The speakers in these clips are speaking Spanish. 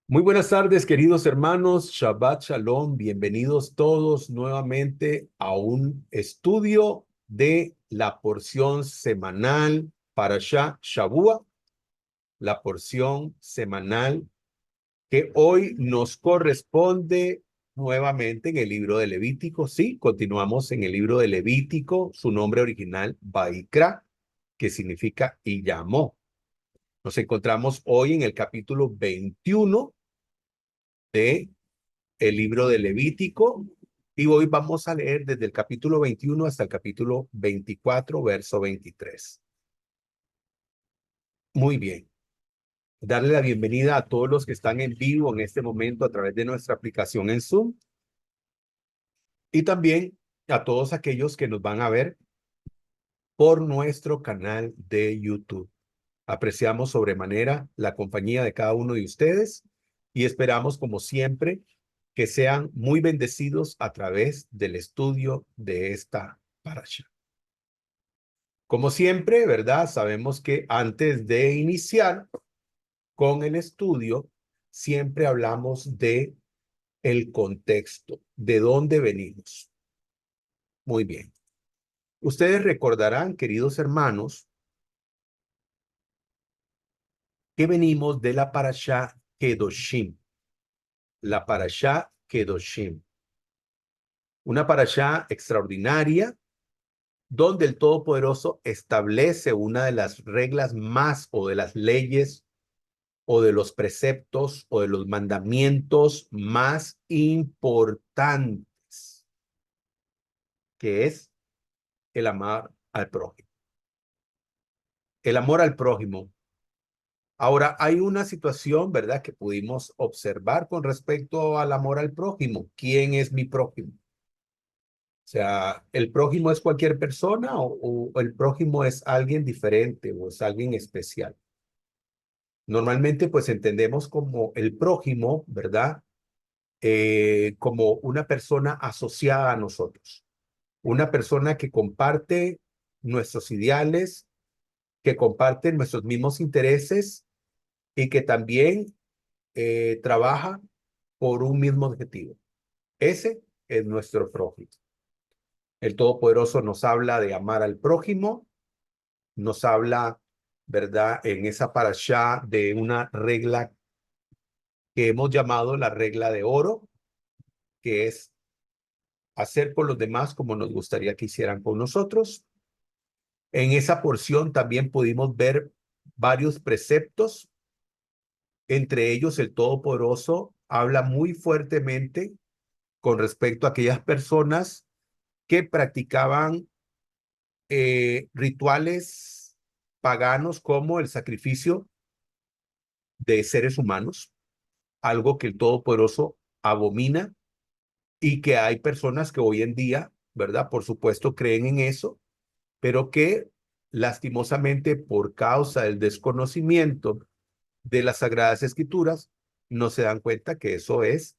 Muy buenas tardes, queridos hermanos. Shabbat Shalom. Bienvenidos todos nuevamente a un estudio de la porción semanal Parashá Shavua, la porción semanal que hoy nos corresponde nuevamente en el libro de Levítico. Sí, continuamos en el libro de Levítico, su nombre original, Vaikra, que significa y llamó. Nos encontramos hoy en el capítulo 21 de el libro de Levítico, y hoy vamos a leer desde el capítulo 21 hasta el capítulo 24, verso 23. Muy bien. Darle la bienvenida a todos los que están en vivo en este momento a través de nuestra aplicación en Zoom, y también a todos aquellos que nos van a ver por nuestro canal de YouTube. Apreciamos sobremanera la compañía de cada uno de ustedes y esperamos, como siempre, que sean muy bendecidos a través del estudio de esta parasha. Como siempre, ¿verdad? Sabemos que antes de iniciar con el estudio, siempre hablamos de el contexto, de dónde venimos. Muy bien. Ustedes recordarán, queridos hermanos, que venimos de la parashá Kedoshim. La parashá Kedoshim. Una parashá extraordinaria donde el Todopoderoso establece una de las reglas más o de las leyes o de los preceptos o de los mandamientos más importantes, que es el amar al prójimo. El amor al prójimo. Ahora, hay una situación, ¿verdad?, que pudimos observar con respecto al amor al prójimo. ¿Quién es mi prójimo? O sea, ¿el prójimo es cualquier persona o el prójimo es alguien diferente o es alguien especial? Normalmente, pues entendemos como el prójimo, ¿verdad? Como una persona asociada a nosotros, una persona que comparte nuestros ideales, que comparte nuestros mismos intereses y que también trabaja por un mismo objetivo. Ese es nuestro prójimo. El Todopoderoso nos habla de amar al prójimo, nos habla, ¿verdad?, en esa parashá de una regla que hemos llamado la regla de oro, que es hacer con los demás como nos gustaría que hicieran con nosotros. En esa porción también pudimos ver varios preceptos, entre ellos el Todopoderoso habla muy fuertemente con respecto a aquellas personas que practicaban rituales paganos como el sacrificio de seres humanos, algo que el Todopoderoso abomina y que hay personas que hoy en día, ¿verdad? Por supuesto, creen en eso, pero que lastimosamente por causa del desconocimiento de las Sagradas Escrituras, no se dan cuenta que eso es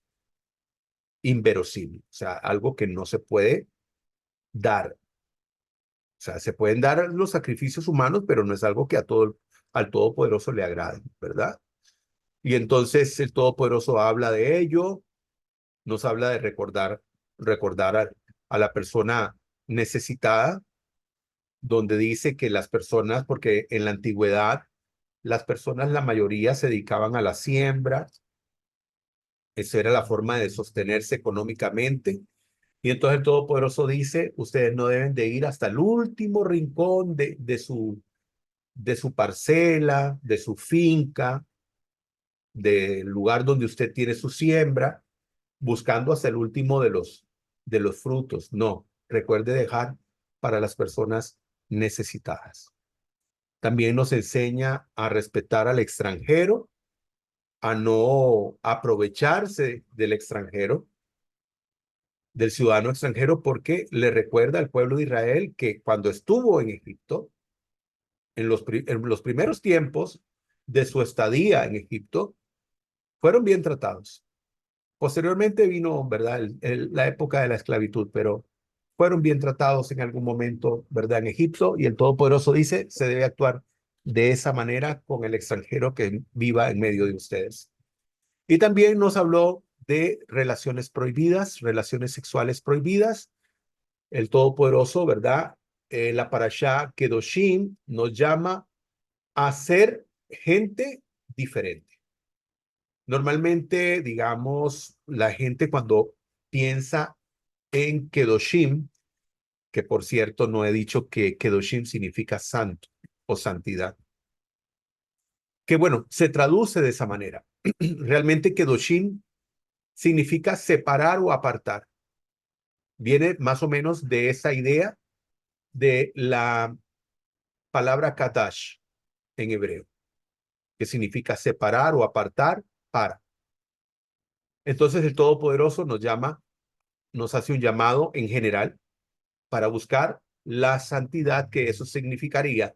inverosímil, o sea, algo que no se puede dar. O sea, se pueden dar los sacrificios humanos, pero no es algo que al Todopoderoso le agrade, ¿verdad? Y entonces el Todopoderoso habla de ello, nos habla de recordar a la persona necesitada, donde dice que las personas, porque en la antigüedad, las personas, la mayoría se dedicaban a la siembra, esa era la forma de sostenerse económicamente. Y entonces el Todopoderoso dice, ustedes no deben de ir hasta el último rincón de su parcela, de su finca, del lugar donde usted tiene su siembra, buscando hasta el último de los frutos. No, recuerde dejar para las personas necesitadas. También nos enseña a respetar al extranjero, a no aprovecharse del extranjero, del ciudadano extranjero, porque le recuerda al pueblo de Israel que cuando estuvo en Egipto, en los primeros tiempos de su estadía en Egipto, fueron bien tratados. Posteriormente vino, ¿verdad?, la época de la esclavitud, pero fueron bien tratados en algún momento, ¿verdad?, en Egipto, y el Todopoderoso dice, se debe actuar de esa manera con el extranjero que viva en medio de ustedes. Y también nos habló de relaciones prohibidas, relaciones sexuales prohibidas. El Todopoderoso, ¿verdad? La Parashá Kedoshim nos llama a ser gente diferente. Normalmente, digamos, la gente cuando piensa en Kedoshim, que por cierto no he dicho que Kedoshim significa santo o santidad, que bueno, se traduce de esa manera. Realmente Kedoshim significa separar o apartar. Viene más o menos de esa idea de la palabra Kadash en hebreo, que significa separar o apartar para. Entonces el Todopoderoso nos llama, nos hace un llamado en general para buscar la santidad, que eso significaría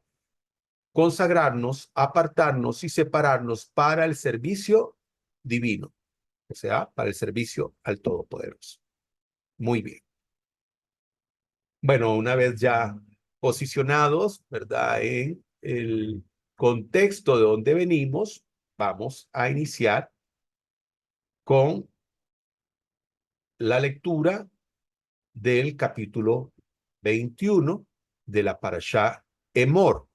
consagrarnos, apartarnos y separarnos para el servicio divino, o sea, para el servicio al Todopoderoso. Muy bien. Bueno, una vez ya posicionados, ¿verdad? En el contexto de donde venimos, vamos a iniciar con la lectura del capítulo 21 de la Parashá Emor.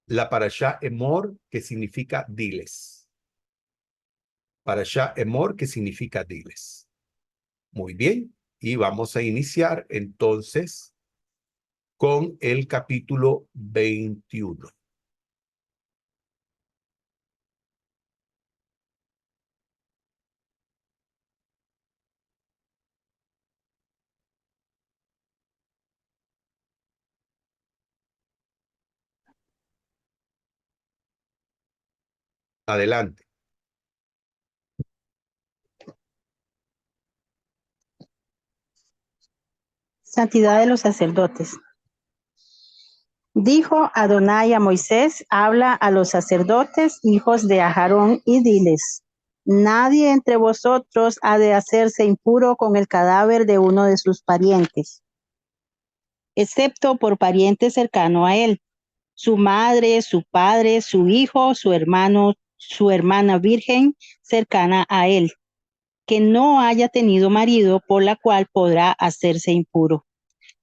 La Parashá Emor, que significa diles. Parashá Emor, que significa diles. Muy bien, y vamos a iniciar entonces con el capítulo 21. Adelante. Santidad de los sacerdotes. Dijo Adonai a Moisés: habla a los sacerdotes, hijos de Aarón, y diles: nadie entre vosotros ha de hacerse impuro con el cadáver de uno de sus parientes, excepto por pariente cercano a él, su madre, su padre, su hijo, su hermano, su hermana virgen cercana a él, que no haya tenido marido, por la cual podrá hacerse impuro.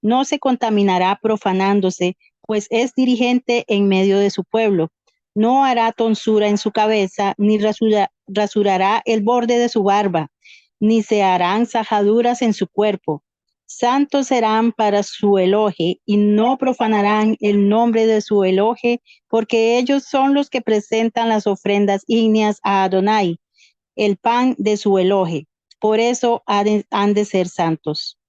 No se contaminará profanándose, pues es dirigente en medio de su pueblo. No hará tonsura en su cabeza, ni rasurará el borde de su barba, ni se harán sajaduras en su cuerpo. Santos serán para su eloje, y no profanarán el nombre de su eloje, porque ellos son los que presentan las ofrendas ígneas a Adonai, el pan de su eloje. Por eso han de ser santos.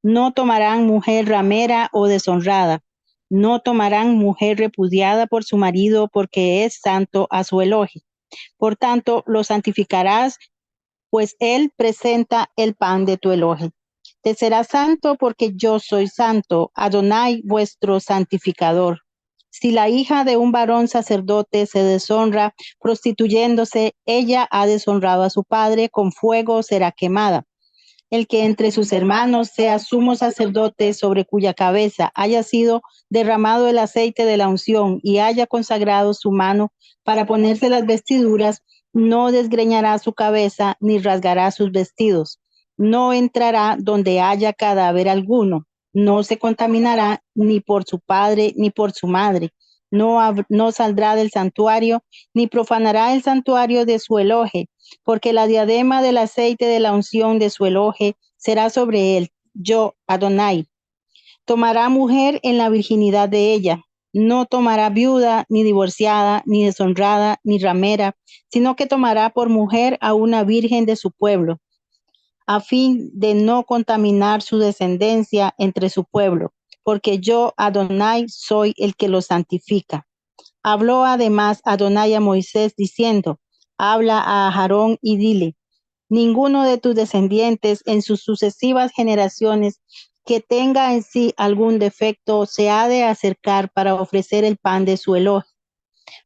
No tomarán mujer ramera o deshonrada. No tomarán mujer repudiada por su marido, porque es santo a su eloje. Por tanto, lo santificarás, pues él presenta el pan de tu eloje. Te será santo, porque yo soy santo, Adonai vuestro santificador. Si la hija de un varón sacerdote se deshonra prostituyéndose, ella ha deshonrado a su padre, con fuego será quemada. El que entre sus hermanos sea sumo sacerdote, sobre cuya cabeza haya sido derramado el aceite de la unción y haya consagrado su mano para ponerse las vestiduras, no desgreñará su cabeza ni rasgará sus vestidos. No entrará donde haya cadáver alguno. No se contaminará ni por su padre ni por su madre. No saldrá del santuario ni profanará el santuario de su eloje, porque la diadema del aceite de la unción de su eloje será sobre él. Yo, Adonai, tomará mujer en la virginidad de ella. No tomará viuda, ni divorciada, ni deshonrada, ni ramera, sino que tomará por mujer a una virgen de su pueblo, a fin de no contaminar su descendencia entre su pueblo, porque yo, Adonai, soy el que lo santifica. Habló además Adonai a Moisés diciendo: habla a Aarón y dile: ninguno de tus descendientes en sus sucesivas generaciones que tenga en sí algún defecto se ha de acercar para ofrecer el pan de su eloje,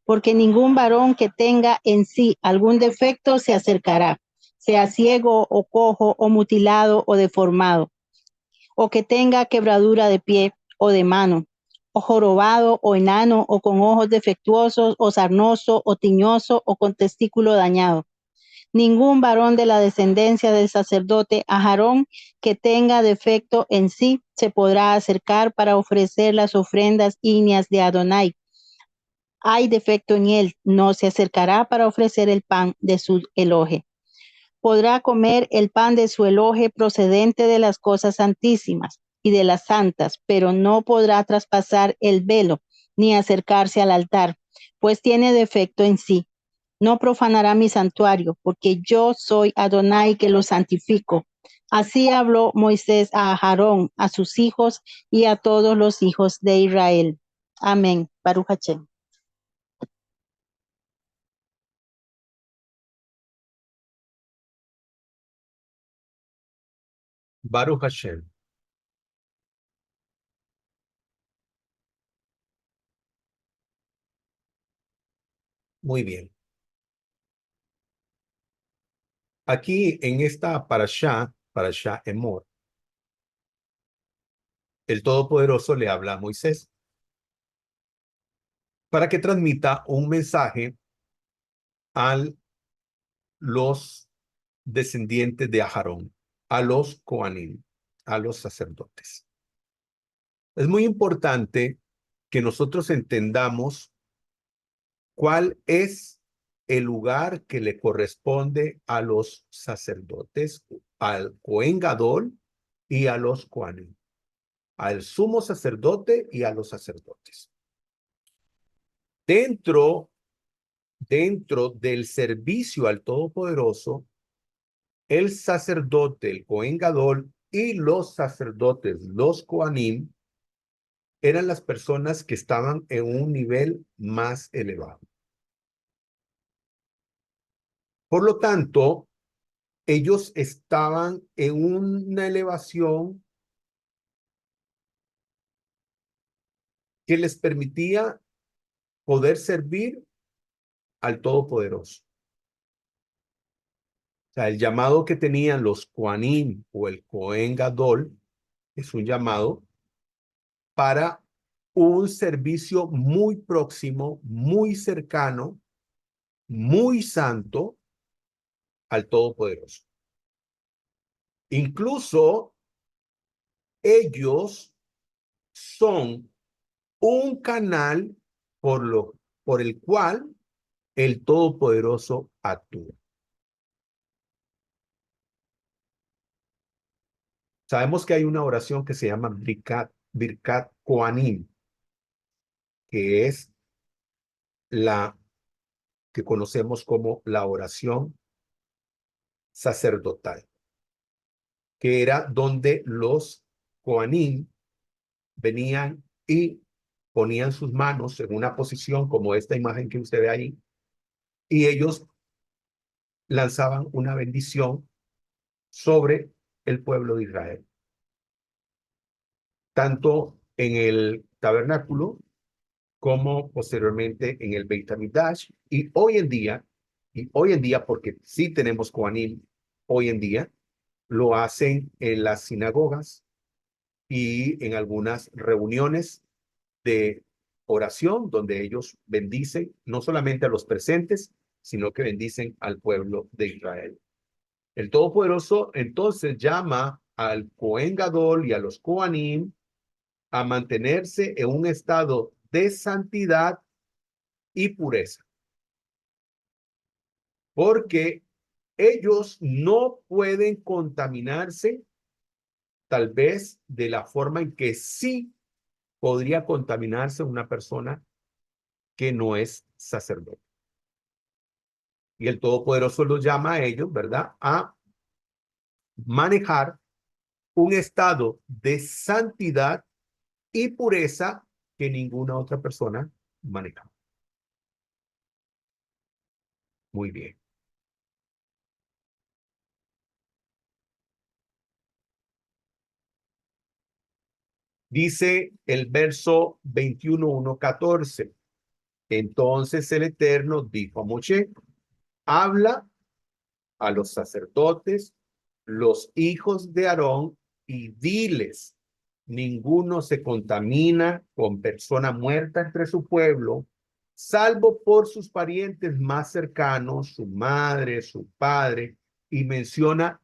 porque ningún varón que tenga en sí algún defecto se acercará, sea ciego o cojo o mutilado o deformado, o que tenga quebradura de pie, o de mano, o jorobado, o enano, o con ojos defectuosos, o sarnoso, o tiñoso, o con testículo dañado. Ningún varón de la descendencia del sacerdote Aarón que tenga defecto en sí se podrá acercar para ofrecer las ofrendas ígneas de Adonai. Hay defecto en él, no se acercará para ofrecer el pan de su eloje. Podrá comer el pan de su eloje procedente de las cosas santísimas y de las santas, pero no podrá traspasar el velo ni acercarse al altar, pues tiene defecto en sí. No profanará mi santuario, porque yo soy Adonai que lo santifico. Así habló Moisés a Aarón, a sus hijos y a todos los hijos de Israel. Amén. Baruch Hashem. Baruch Hashem. Muy bien. Aquí en esta parashá Emor, el Todopoderoso le habla a Moisés para que transmita un mensaje a los descendientes de Aarón, a los Coanim, a los sacerdotes. Es muy importante que nosotros entendamos cuál es el lugar que le corresponde a los sacerdotes, al Cohen Gadol y a los Coanim, al sumo sacerdote y a los sacerdotes. Dentro del servicio al Todopoderoso, el sacerdote, el Cohen Gadol y los sacerdotes, los Coanim, eran las personas que estaban en un nivel más elevado. Por lo tanto, ellos estaban en una elevación que les permitía poder servir al Todopoderoso. O sea, el llamado que tenían los Kohanim o el Cohen Gadol es un llamado para un servicio muy próximo, muy cercano, muy santo al Todopoderoso. Incluso ellos son un canal por el cual el Todopoderoso actúa. Sabemos que hay una oración que se llama Birkat Kohanim, que es la que conocemos como la oración sacerdotal, que era donde los Kohanim venían y ponían sus manos en una posición como esta imagen que usted ve ahí, y ellos lanzaban una bendición sobre el pueblo de Israel, tanto en el tabernáculo como posteriormente en el Beit HaMikdash, y hoy en día, porque sí tenemos Kohanim hoy en día, lo hacen en las sinagogas y en algunas reuniones de oración donde ellos bendicen no solamente a los presentes, sino que bendicen al pueblo de Israel. El Todopoderoso entonces llama al Cohen Gadol y a los Kohanim a mantenerse en un estado de santidad y pureza, porque ellos no pueden contaminarse tal vez de la forma en que sí podría contaminarse una persona que no es sacerdote. Y el Todopoderoso los llama a ellos, ¿verdad?, a manejar un estado de santidad y pureza que ninguna otra persona maneja. Muy bien. Dice el verso 21:14. Entonces el Eterno dijo a Moshe: habla a los sacerdotes, los hijos de Aarón, y diles: ninguno se contamina con persona muerta entre su pueblo, salvo por sus parientes más cercanos, su madre, su padre, y menciona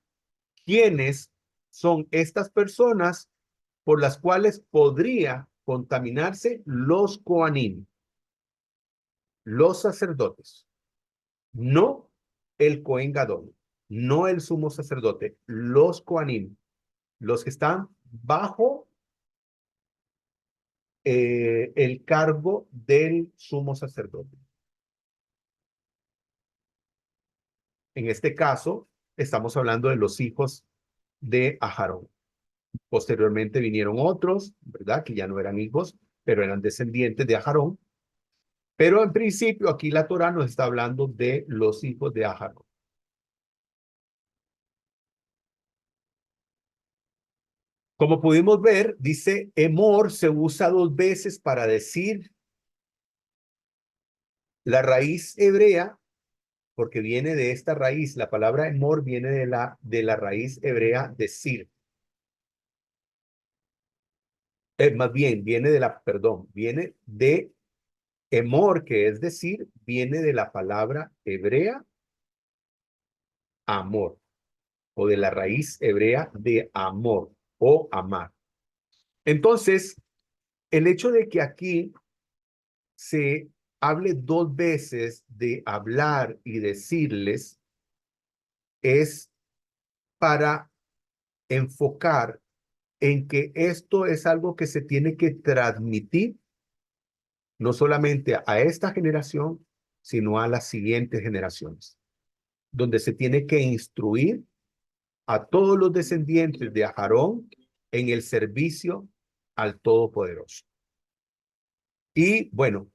quiénes son estas personas por las cuales podría contaminarse los coanim, los sacerdotes, no el Cohen Gadol, no el sumo sacerdote, los coanim, los que están bajo el cargo del sumo sacerdote. En este caso, estamos hablando de los hijos de Aharón. Posteriormente vinieron otros, ¿verdad? Que ya no eran hijos, pero eran descendientes de Aharón. Pero en principio, aquí la Torá nos está hablando de los hijos de Aharón. Como pudimos ver, dice, emor se usa 2 veces para decir la raíz hebrea, porque viene de esta raíz. La palabra emor viene de la raíz hebrea decir. Más bien, viene de emor, que es decir, viene de la palabra hebrea amor, o de la raíz hebrea de amor o amar. Entonces, el hecho de que aquí se hable 2 veces de hablar y decirles es para enfocar en que esto es algo que se tiene que transmitir no solamente a esta generación, sino a las siguientes generaciones, donde se tiene que instruir a todos los descendientes de Aarón en el servicio al Todopoderoso. Y bueno,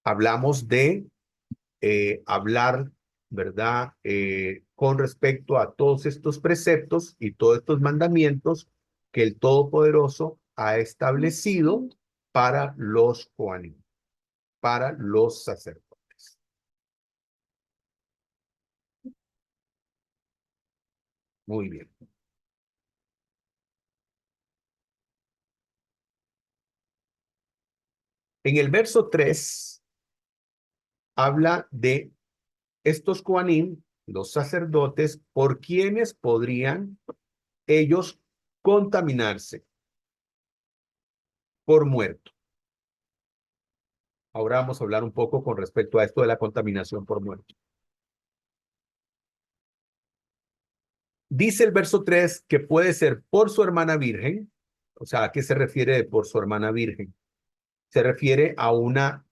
hablamos de hablar, ¿verdad? Con respecto a todos estos preceptos y todos estos mandamientos que el Todopoderoso ha establecido para los Kohanim, para los sacerdotes. Muy bien. En el verso 3 habla de estos Kohanim, los sacerdotes, por quienes podrían ellos contaminarse por muerto. Ahora vamos a hablar un poco con respecto a esto de la contaminación por muerto. Dice el verso 3 que puede ser por su hermana virgen. O sea, ¿a qué se refiere de por su hermana virgen? Se refiere a una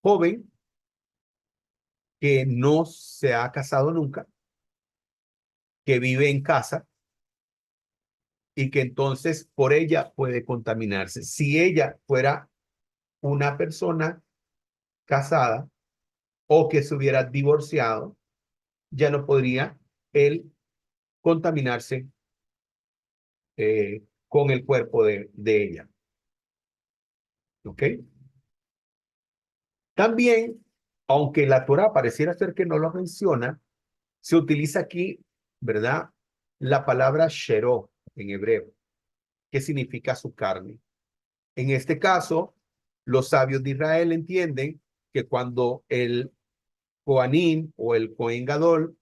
joven que no se ha casado nunca, que vive en casa y que entonces por ella puede contaminarse. Si ella fuera una persona casada o que se hubiera divorciado, ya no podría él contaminarse con el cuerpo de ella. ¿Ok? También, aunque la Torá pareciera ser que no lo menciona, se utiliza aquí, ¿verdad? La palabra sheró en hebreo, que significa su carne. En este caso, los sabios de Israel entienden que cuando el Coanín o el Cohen Gadol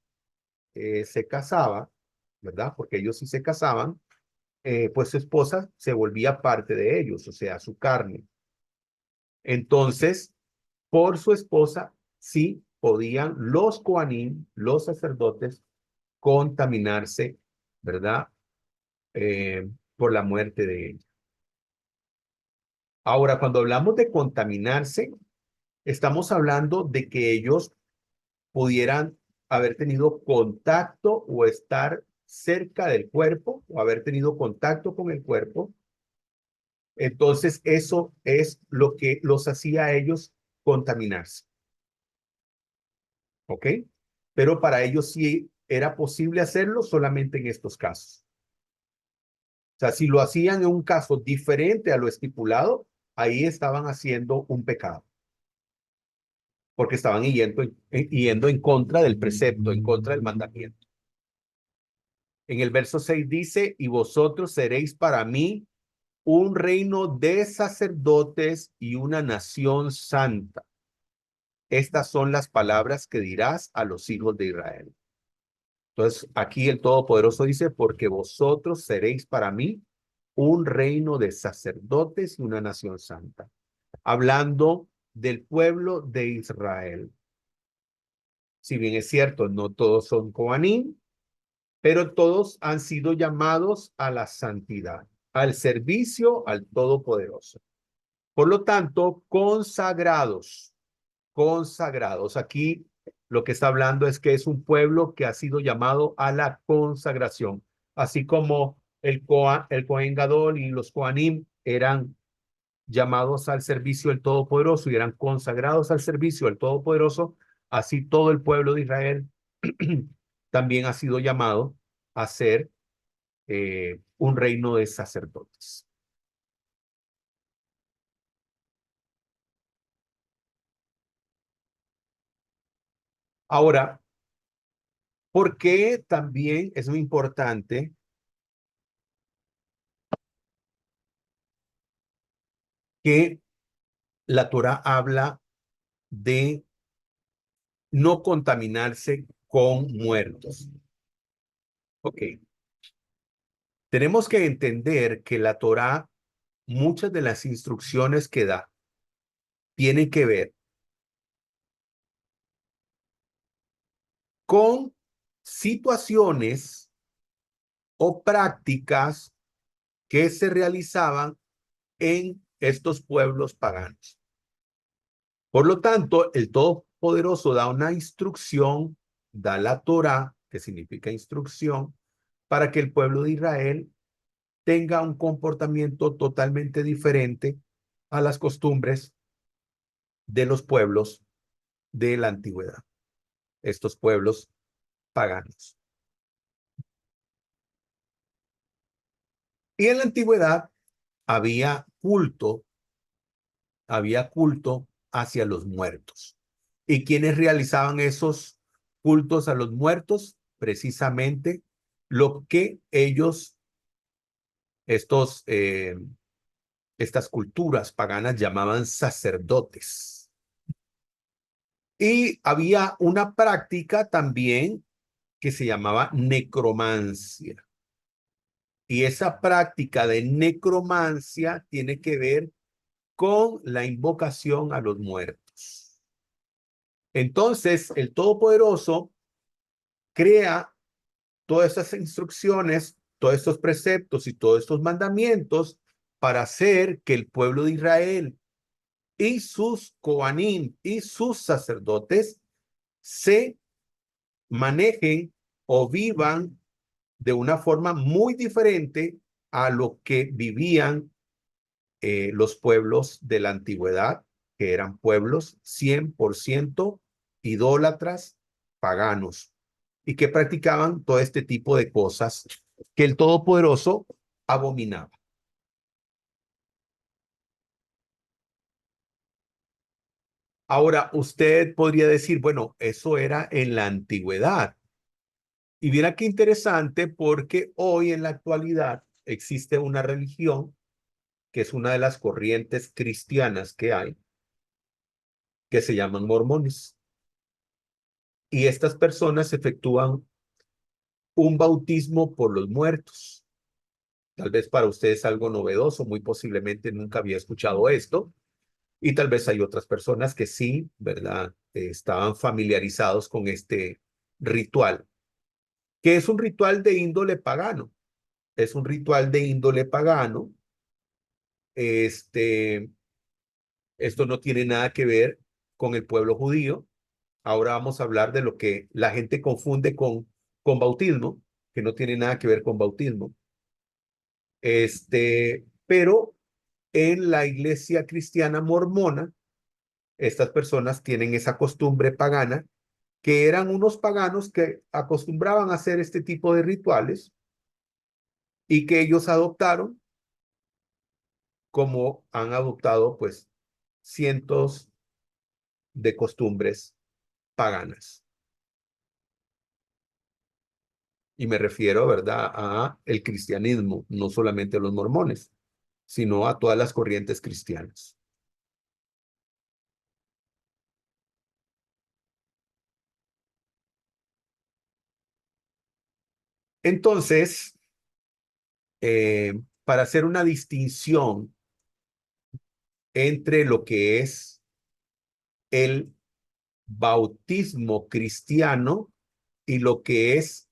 se casaba, ¿verdad? Porque ellos sí se casaban, pues su esposa se volvía parte de ellos, o sea, su carne. Entonces, por su esposa, sí podían los Coanim, los sacerdotes, contaminarse, ¿verdad? Por la muerte de ella. Ahora, cuando hablamos de contaminarse, estamos hablando de que ellos pudieran haber tenido contacto o estar cerca del cuerpo o haber tenido contacto con el cuerpo. Entonces, eso es lo que los hacía a ellos contaminarse. ¿Ok? Pero para ellos sí era posible hacerlo solamente en estos casos. O sea, si lo hacían en un caso diferente a lo estipulado, ahí estaban haciendo un pecado. Porque estaban yendo en contra del precepto, en contra del mandamiento. En el verso 6 dice, y vosotros seréis para mí un reino de sacerdotes y una nación santa. Estas son las palabras que dirás a los hijos de Israel. Entonces, aquí el Todopoderoso dice, porque vosotros seréis para mí un reino de sacerdotes y una nación santa. Hablando del pueblo de Israel. Si bien es cierto, no todos son Coanim, pero todos han sido llamados a la santidad, al servicio al Todopoderoso. Por lo tanto, consagrados, consagrados. Aquí lo que está hablando es que es un pueblo que ha sido llamado a la consagración, así como el Cohen Gadol y los Coanim eran llamados al servicio del Todopoderoso y eran consagrados al servicio del Todopoderoso, así todo el pueblo de Israel también ha sido llamado a ser un reino de sacerdotes. Ahora, ¿por qué también es muy importante que la Torah habla de no contaminarse con muertos? Ok, tenemos que entender que la Torah, muchas de las instrucciones que da, tienen que ver con situaciones o prácticas que se realizaban en estos pueblos paganos. Por lo tanto, el Todopoderoso da una instrucción, da la Torah, que significa instrucción, para que el pueblo de Israel tenga un comportamiento totalmente diferente a las costumbres de los pueblos de la antigüedad, estos pueblos paganos. Y en la antigüedad había culto hacia los muertos. ¿Y quiénes realizaban esos cultos a los muertos? Precisamente lo que ellos, estos, estas culturas paganas llamaban sacerdotes. Y había una práctica también que se llamaba necromancia. Y esa práctica de necromancia tiene que ver con la invocación a los muertos. Entonces, el Todopoderoso crea todas estas instrucciones, todos estos preceptos y todos estos mandamientos para hacer que el pueblo de Israel y sus coanim y sus sacerdotes se manejen o vivan de una forma muy diferente a lo que vivían los pueblos de la antigüedad, que eran pueblos 100% idólatras, paganos, y que practicaban todo este tipo de cosas que el Todopoderoso abominaba. Ahora, usted podría decir, bueno, eso era en la antigüedad. Y mira qué interesante, porque hoy en la actualidad existe una religión que es una de las corrientes cristianas que hay, que se llaman mormones. Y estas personas efectúan un bautismo por los muertos. Tal vez para ustedes es algo novedoso, muy posiblemente nunca había escuchado esto. Y tal vez hay otras personas que sí, ¿verdad? Estaban familiarizados con este ritual, que es un ritual de índole pagano. Es un ritual de índole pagano. Este, esto no tiene nada que ver con el pueblo judío. Ahora vamos a hablar de lo que la gente confunde con bautismo, que no tiene nada que ver con bautismo. Pero en la iglesia cristiana mormona, estas personas tienen esa costumbre pagana, que eran unos paganos que acostumbraban a hacer este tipo de rituales y que ellos adoptaron como han adoptado pues cientos de costumbres paganas. Y me refiero, ¿verdad?, a el cristianismo, no solamente a los mormones, sino a todas las corrientes cristianas. Entonces, para hacer una distinción entre lo que es el bautismo cristiano y lo que es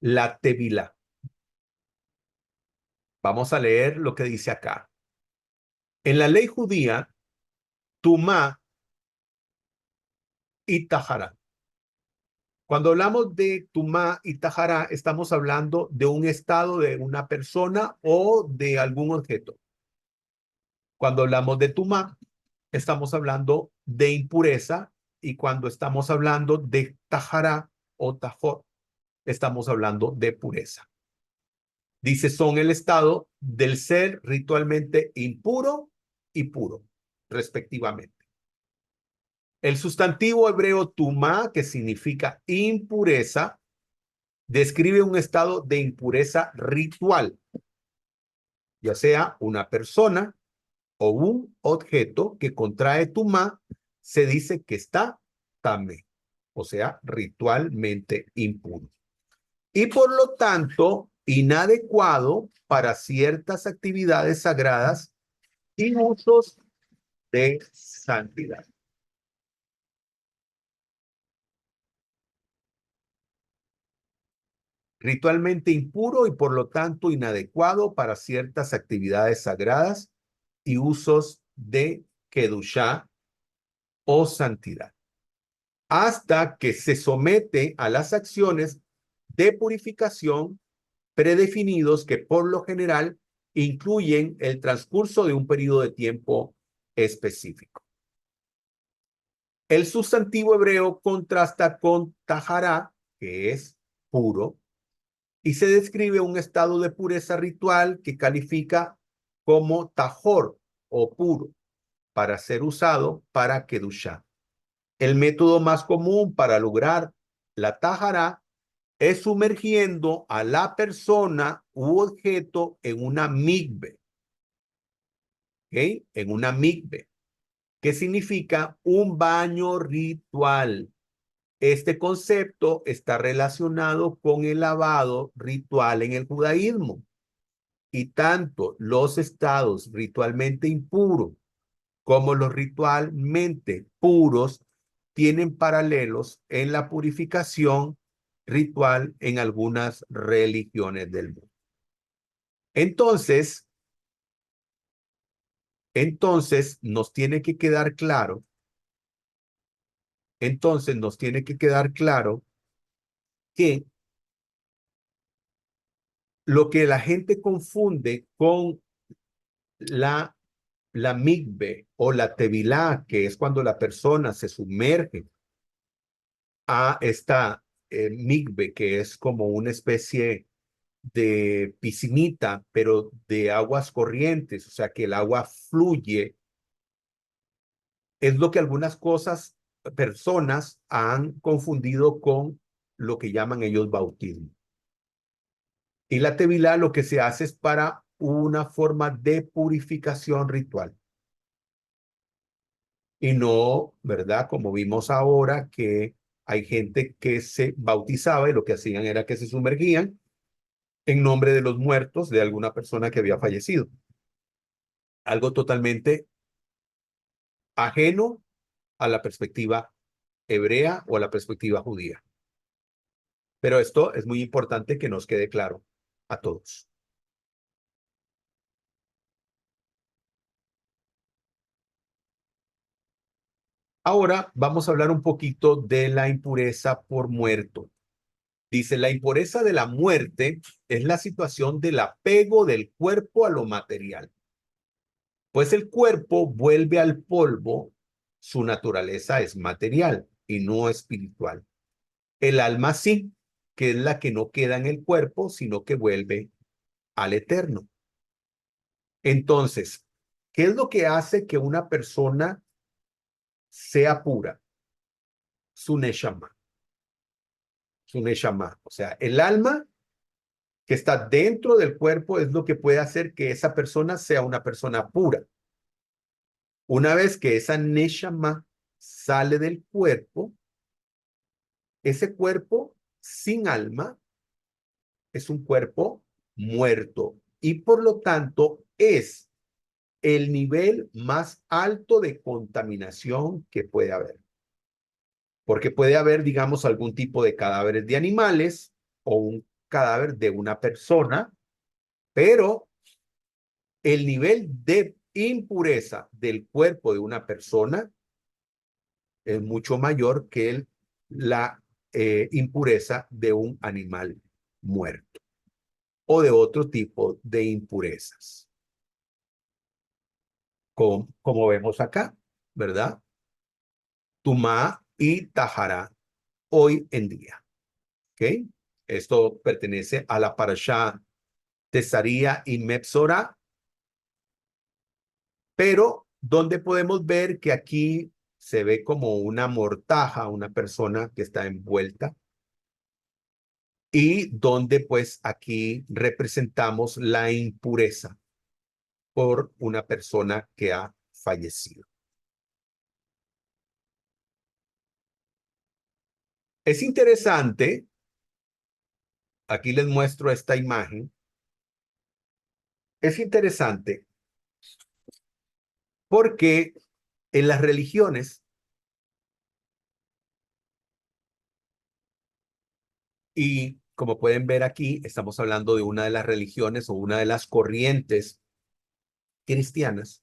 la tevilá. Vamos a leer lo que dice acá. En la ley judía, tumá y tajará. Cuando hablamos de tumá y tajará, estamos hablando de un estado de una persona o de algún objeto. Cuando hablamos de tumá, estamos hablando de impureza, y cuando estamos hablando de tajará o tajor, estamos hablando de pureza. Dice, son el estado del ser ritualmente impuro y puro, respectivamente. El sustantivo hebreo tumá, que significa impureza, describe un estado de impureza ritual, ya sea una persona o un objeto que contrae tumá, se dice que está tamé, o sea, ritualmente impuro. Y por lo tanto, inadecuado para ciertas actividades sagradas y usos de santidad. Ritualmente impuro y por lo tanto inadecuado para ciertas actividades sagradas y usos de kedushá o santidad, hasta que se somete a las acciones de purificación predefinidos que por lo general incluyen el transcurso de un periodo de tiempo específico. El sustantivo hebreo contrasta con tahará, que es puro, y se describe un estado de pureza ritual que califica como tajor o puro para ser usado para kedushá. El método más común para lograr la tahará es sumergiendo a la persona u objeto en una migbe, ¿ok? En una migbe, que significa un baño ritual. Este concepto está relacionado con el lavado ritual en el judaísmo, y tanto los estados ritualmente impuros como los ritualmente puros tienen paralelos en la purificación ritual en algunas religiones del mundo. Entonces, nos tiene que quedar claro, que lo que la gente confunde con la, la migbe o la tevilá, que es cuando la persona se sumerge a esta migbe, que es como una especie de piscinita, pero de aguas corrientes, o sea que el agua fluye, es lo que personas han confundido con lo que llaman ellos bautismo. Y la tevilá lo que se hace es para una forma de purificación ritual. Y no, ¿verdad? Como vimos ahora, que hay gente que se bautizaba y lo que hacían era que se sumergían en nombre de los muertos de alguna persona que había fallecido. Algo totalmente ajeno a la perspectiva hebrea o a la perspectiva judía. Pero esto es muy importante que nos quede claro a todos. Ahora vamos a hablar un poquito de la impureza por muerto. Dice, la impureza de la muerte es la situación del apego del cuerpo a lo material. Pues el cuerpo vuelve al polvo, su naturaleza es material y no espiritual. El alma sí, que es la que no queda en el cuerpo, sino que vuelve al eterno. Entonces, ¿qué es lo que hace que una persona sea pura? Su neshama. Su neshama. O sea, el alma que está dentro del cuerpo es lo que puede hacer que esa persona sea una persona pura. Una vez que esa neshama sale del cuerpo, ese cuerpo sin alma es un cuerpo muerto y por lo tanto es el nivel más alto de contaminación que puede haber. Porque puede haber, digamos, algún tipo de cadáveres de animales o un cadáver de una persona, pero el nivel de impureza del cuerpo de una persona es mucho mayor que la impureza de un animal muerto o de otro tipo de impurezas, como vemos acá, ¿verdad? Tumá y Tajará hoy en día, ¿ok? Esto pertenece a la parashá Tesaría y Mepsorá, pero donde podemos ver que aquí se ve como una mortaja, una persona que está envuelta, y donde pues aquí representamos la impureza por una persona que ha fallecido. Es interesante, aquí les muestro esta imagen, es interesante porque en las religiones, y como pueden ver aquí, estamos hablando de una de las religiones o una de las corrientes cristianas,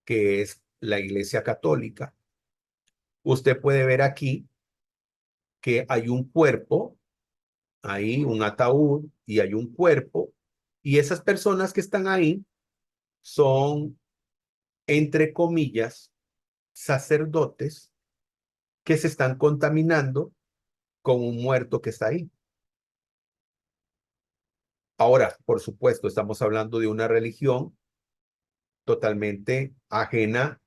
que es la Iglesia Católica. Usted puede ver aquí que hay un cuerpo, hay un ataúd y hay un cuerpo, y esas personas que están ahí son, entre comillas, sacerdotes que se están contaminando con un muerto que está ahí. Ahora, por supuesto, estamos hablando de una religión totalmente ajena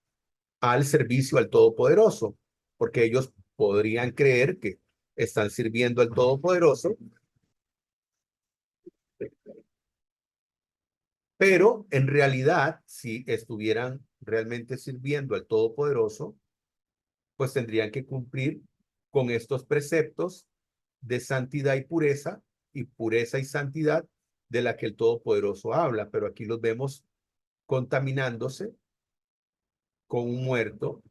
al servicio al Todopoderoso, porque ellos podrían creer que están sirviendo al Todopoderoso, pero en realidad, si estuvieran realmente sirviendo al Todopoderoso, pues tendrían que cumplir con estos preceptos de santidad y pureza y santidad de la que el Todopoderoso habla, pero aquí los vemos contaminándose con un muerto,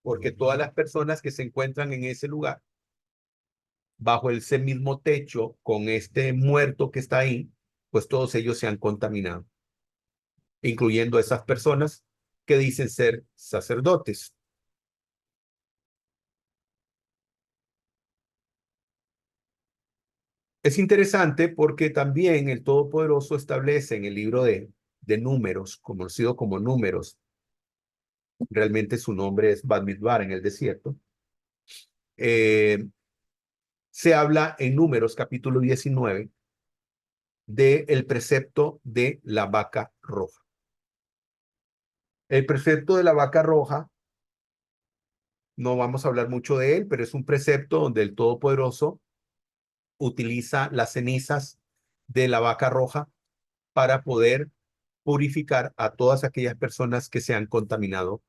porque todas las personas que se encuentran en ese lugar, bajo ese mismo techo, con este muerto que está ahí, pues todos ellos se han contaminado, incluyendo a esas personas que dicen ser sacerdotes. Es interesante porque también el Todopoderoso establece en el libro de Números, conocido como Números, realmente su nombre es Bamidbar en el desierto, eh, se habla en Números capítulo 19 del precepto de la vaca roja. El precepto de la vaca roja, no vamos a hablar mucho de él, pero es un precepto donde el Todopoderoso utiliza las cenizas de la vaca roja para poder purificar a todas aquellas personas que se han contaminado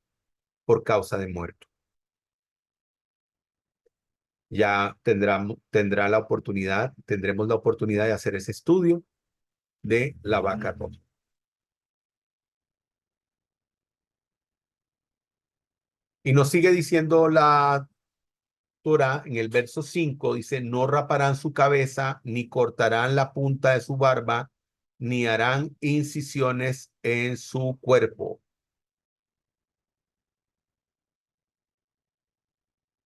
por causa de muerto. Ya tendremos la oportunidad de hacer ese estudio de la vaca roja. Y nos sigue diciendo la Torah en el verso 5, dice, no raparán su cabeza, ni cortarán la punta de su barba, ni harán incisiones en su cuerpo.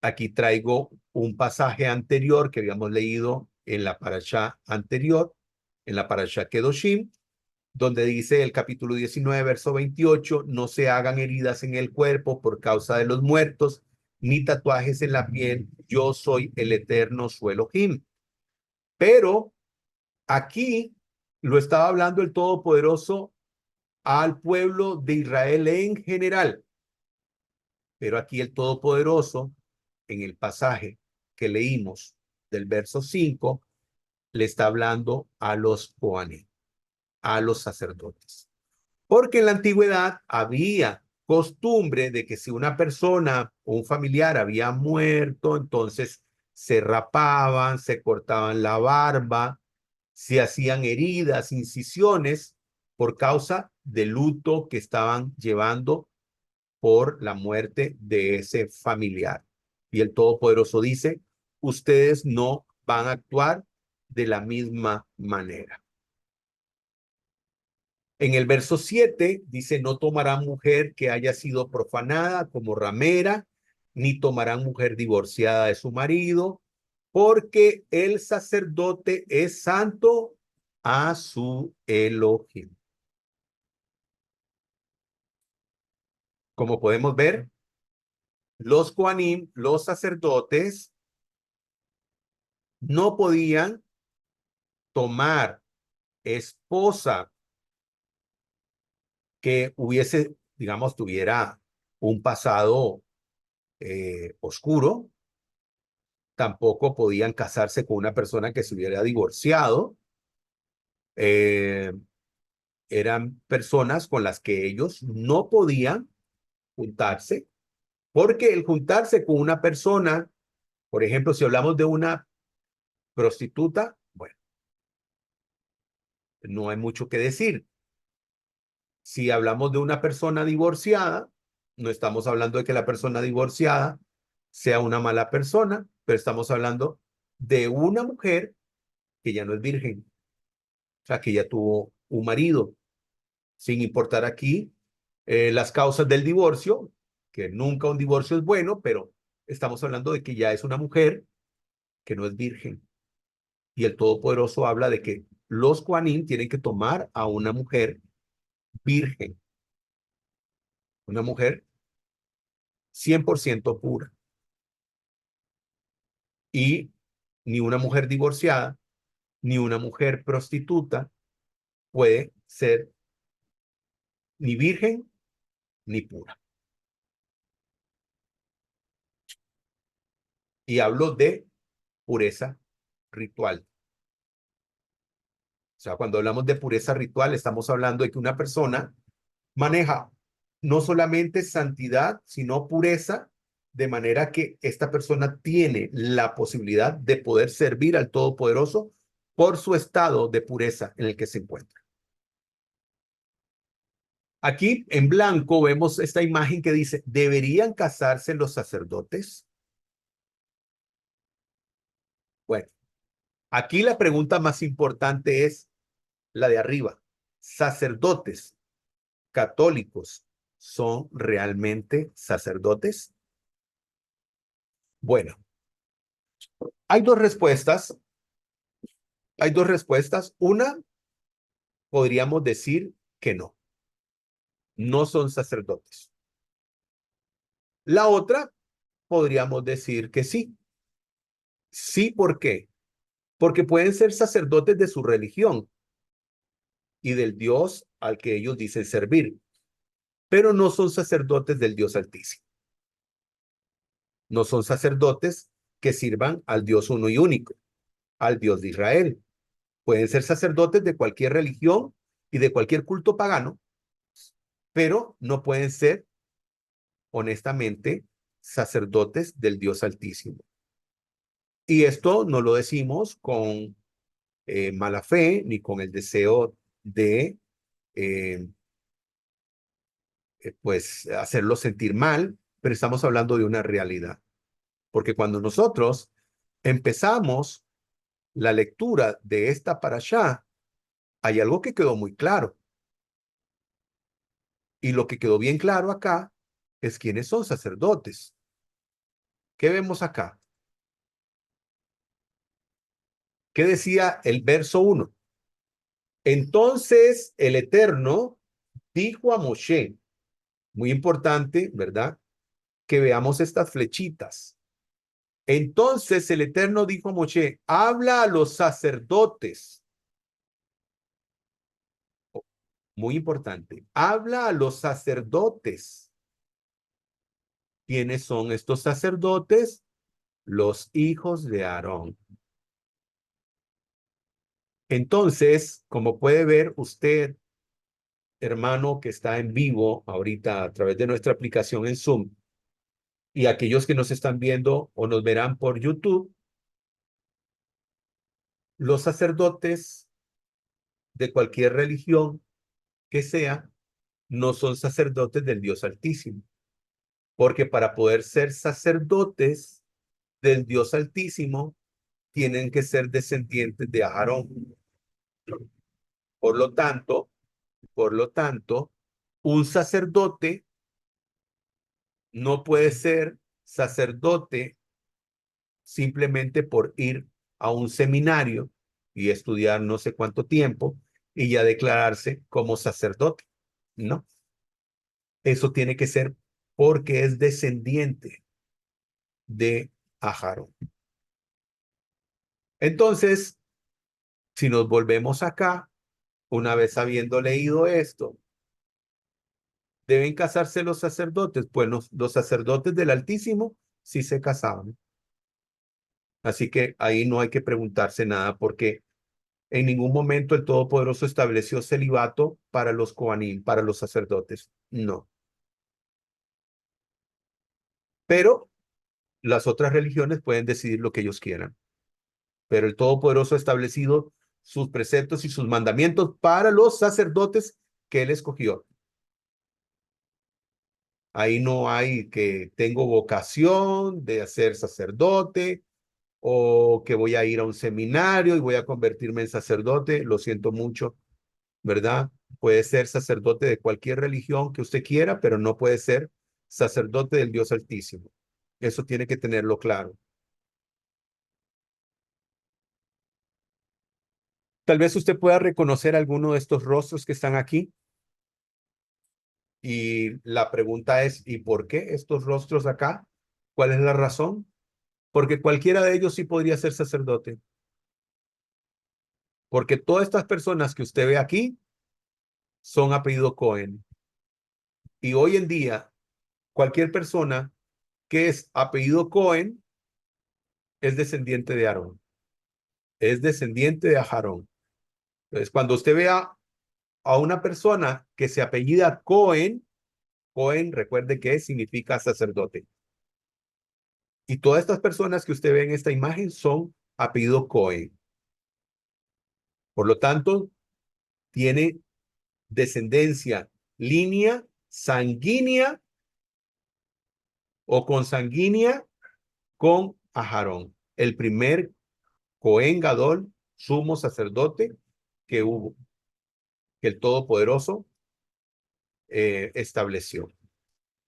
Aquí traigo un pasaje anterior que habíamos leído en la parashá anterior, en la parashá Kedoshim, donde dice el capítulo 19, verso 28, no se hagan heridas en el cuerpo por causa de los muertos, ni tatuajes en la piel, yo soy el eterno su Elohim. Pero aquí lo estaba hablando el Todopoderoso al pueblo de Israel en general. Pero aquí el Todopoderoso, en el pasaje que leímos del verso 5, le está hablando a los Coanim, a los sacerdotes. Porque en la antigüedad había costumbre de que si una persona o un familiar había muerto, entonces se rapaban, se cortaban la barba, se hacían heridas, incisiones por causa del luto que estaban llevando por la muerte de ese familiar. Y el Todopoderoso dice, ustedes no van a actuar de la misma manera. En el verso 7 dice, no tomarán mujer que haya sido profanada como ramera, ni tomarán mujer divorciada de su marido, porque el sacerdote es santo a su Elohim. Como podemos ver, los Kohanim, los sacerdotes, no podían tomar esposa que hubiese, digamos, tuviera un pasado oscuro. Tampoco podían casarse con una persona que se hubiera divorciado. Eh, Eran personas con las que ellos no podían juntarse, porque el juntarse con una persona, por ejemplo, si hablamos de una prostituta, bueno, no hay mucho que decir. Si hablamos de una persona divorciada, no estamos hablando de que la persona divorciada sea una mala persona, pero estamos hablando de una mujer que ya no es virgen, o sea, que ya tuvo un marido, sin importar aquí las causas del divorcio, que nunca un divorcio es bueno, pero estamos hablando de que ya es una mujer que no es virgen. Y el Todopoderoso habla de que los Kohanim tienen que tomar a una mujer virgen, una mujer 100% pura. Y ni una mujer divorciada, ni una mujer prostituta puede ser ni virgen ni pura. Y hablo de pureza ritual. O sea, cuando hablamos de pureza ritual, estamos hablando de que una persona maneja no solamente santidad, sino pureza, de manera que esta persona tiene la posibilidad de poder servir al Todopoderoso por su estado de pureza en el que se encuentra. Aquí en blanco vemos esta imagen que dice, ¿deberían casarse los sacerdotes? Bueno, aquí la pregunta más importante es la de arriba. ¿Sacerdotes católicos son realmente sacerdotes? Bueno, hay dos respuestas. Hay dos respuestas. Una, podríamos decir que no, no son sacerdotes. La otra, podríamos decir que sí. Sí, ¿por qué? Porque pueden ser sacerdotes de su religión y del Dios al que ellos dicen servir, pero no son sacerdotes del Dios Altísimo. No son sacerdotes que sirvan al Dios uno y único, al Dios de Israel. Pueden ser sacerdotes de cualquier religión y de cualquier culto pagano, pero no pueden ser, honestamente, sacerdotes del Dios Altísimo. Y esto no lo decimos con mala fe ni con el deseo de eh, pues hacerlo sentir mal, pero estamos hablando de una realidad. Porque cuando nosotros empezamos la lectura de esta parashá, hay algo que quedó muy claro. Y lo que quedó bien claro acá es quiénes son sacerdotes. ¿Qué vemos acá? ¿Qué decía el verso 1? Entonces el Eterno dijo a Moshe, muy importante, ¿verdad? Que veamos estas flechitas. Entonces el Eterno dijo a Moshe, habla a los sacerdotes. Muy importante, habla a los sacerdotes. ¿Quiénes son estos sacerdotes? Los hijos de Aarón. Entonces, como puede ver usted, hermano, que está en vivo ahorita a través de nuestra aplicación en Zoom, y aquellos que nos están viendo o nos verán por YouTube, los sacerdotes de cualquier religión que sea, no son sacerdotes del Dios Altísimo, porque para poder ser sacerdotes del Dios Altísimo, tienen que ser descendientes de Aarón. Por lo tanto, por lo tanto, un sacerdote no puede ser sacerdote simplemente por ir a un seminario y estudiar no sé cuánto tiempo y ya declararse como sacerdote. No, eso tiene que ser porque es descendiente de Aarón. Entonces, si nos volvemos acá, una vez habiendo leído esto, ¿deben casarse los sacerdotes? Pues los sacerdotes del Altísimo sí se casaban. Así que ahí no hay que preguntarse nada porque en ningún momento el Todopoderoso estableció celibato para los coanim, para los sacerdotes. No. Pero las otras religiones pueden decidir lo que ellos quieran. Pero el Todopoderoso ha establecido sus preceptos y sus mandamientos para los sacerdotes que él escogió. Ahí no hay que tengo vocación de ser sacerdote o que voy a ir a un seminario y voy a convertirme en sacerdote. Lo siento mucho, ¿verdad? Puede ser sacerdote de cualquier religión que usted quiera, pero no puede ser sacerdote del Dios Altísimo. Eso tiene que tenerlo claro. Tal vez usted pueda reconocer alguno de estos rostros que están aquí. Y la pregunta es, ¿y por qué estos rostros acá? ¿Cuál es la razón? Porque cualquiera de ellos sí podría ser sacerdote. Porque todas estas personas que usted ve aquí son apellido Cohen. Y hoy en día, cualquier persona que es apellido Cohen es descendiente de Aarón. Es descendiente de Aarón. Entonces, cuando usted vea a una persona que se apellida Cohen, Cohen, recuerde que significa sacerdote. Y todas estas personas que usted ve en esta imagen son apellido Cohen. Por lo tanto, tiene descendencia, línea sanguínea o consanguínea con Aarón, el primer Cohen Gadol, sumo sacerdote que hubo, que el Todopoderoso estableció.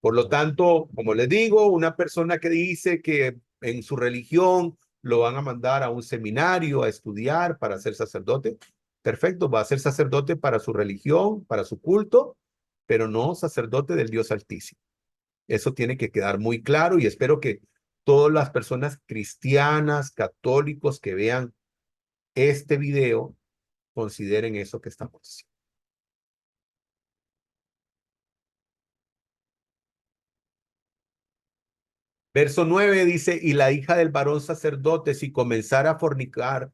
Por lo tanto, como les digo, una persona que dice que en su religión lo van a mandar a un seminario a estudiar para ser sacerdote, perfecto, va a ser sacerdote para su religión, para su culto, pero no sacerdote del Dios Altísimo. Eso tiene que quedar muy claro y espero que todas las personas cristianas, católicos que vean este video consideren eso que estamos diciendo. Verso 9 dice, y la hija del varón sacerdote, si comenzara a fornicar,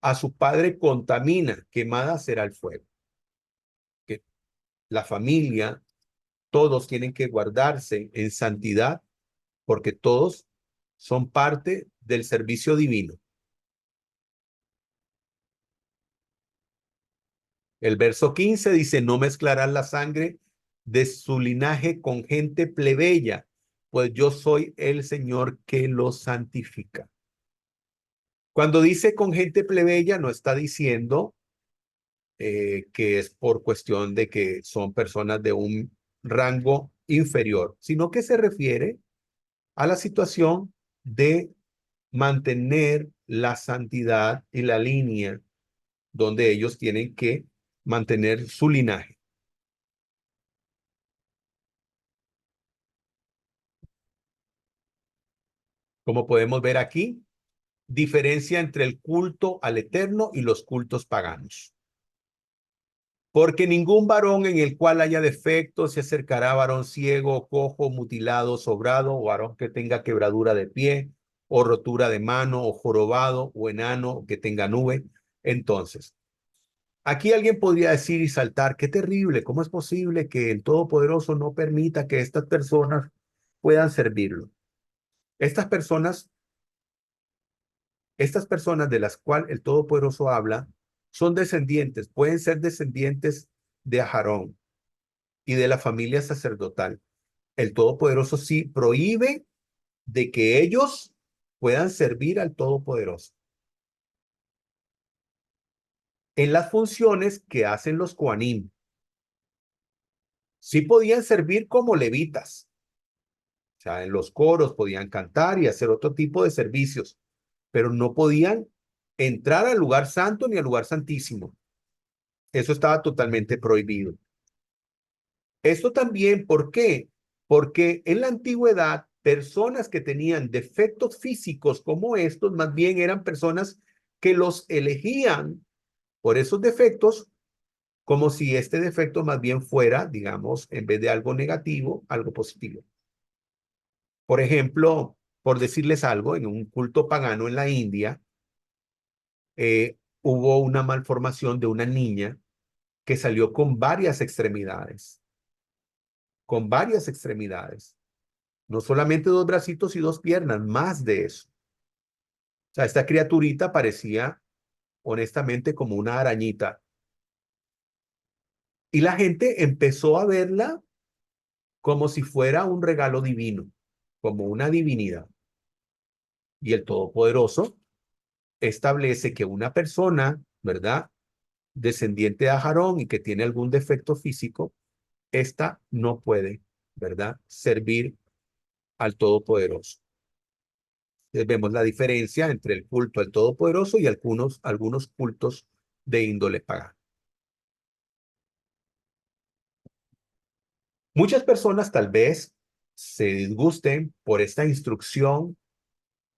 a su padre contamina, quemada será el fuego. Que la familia, todos tienen que guardarse en santidad porque todos son parte del servicio divino. El verso 15 dice, no mezclarán la sangre de su linaje con gente plebeya, pues yo soy el Señor que los santifica. Cuando dice con gente plebeya, no está diciendo que es por cuestión de que son personas de un rango inferior, sino que se refiere a la situación de mantener la santidad y la línea donde ellos tienen que mantener su linaje. Como podemos ver aquí, diferencia entre el culto al Eterno y los cultos paganos. Porque ningún varón en el cual haya defecto se acercará a varón ciego, cojo, mutilado, sobrado, o varón que tenga quebradura de pie, o rotura de mano, o jorobado, o enano, o que tenga nube, Entonces, aquí alguien podría decir y saltar, qué terrible, ¿cómo es posible que el Todopoderoso no permita que estas personas puedan servirlo? Estas personas, estas personas de las cuales el Todopoderoso habla, son descendientes, pueden ser descendientes de Aarón y de la familia sacerdotal. El Todopoderoso sí prohíbe de que ellos puedan servir al Todopoderoso en las funciones que hacen los Coanim. Sí podían servir como levitas, o sea, en los coros podían cantar y hacer otro tipo de servicios, pero no podían entrar al lugar santo ni al lugar santísimo. Eso estaba totalmente prohibido. Esto también, ¿por qué? Porque en la antigüedad, personas que tenían defectos físicos como estos, más bien eran personas que los elegían por esos defectos, como si este defecto más bien fuera, digamos, en vez de algo negativo, algo positivo. Por ejemplo, por decirles algo, en un culto pagano en la India, hubo una malformación de una niña que salió con varias extremidades, no solamente dos bracitos y dos piernas, más de eso. O sea, esta criaturita parecía honestamente como una arañita. Y la gente empezó a verla como si fuera un regalo divino, como una divinidad. Y el Todopoderoso establece que una persona, ¿verdad? Descendiente de Aarón y que tiene algún defecto físico, esta no puede, ¿verdad? Servir al Todopoderoso. Entonces vemos la diferencia entre el culto al Todopoderoso y algunos cultos de índole pagana. Muchas personas tal vez se disgusten por esta instrucción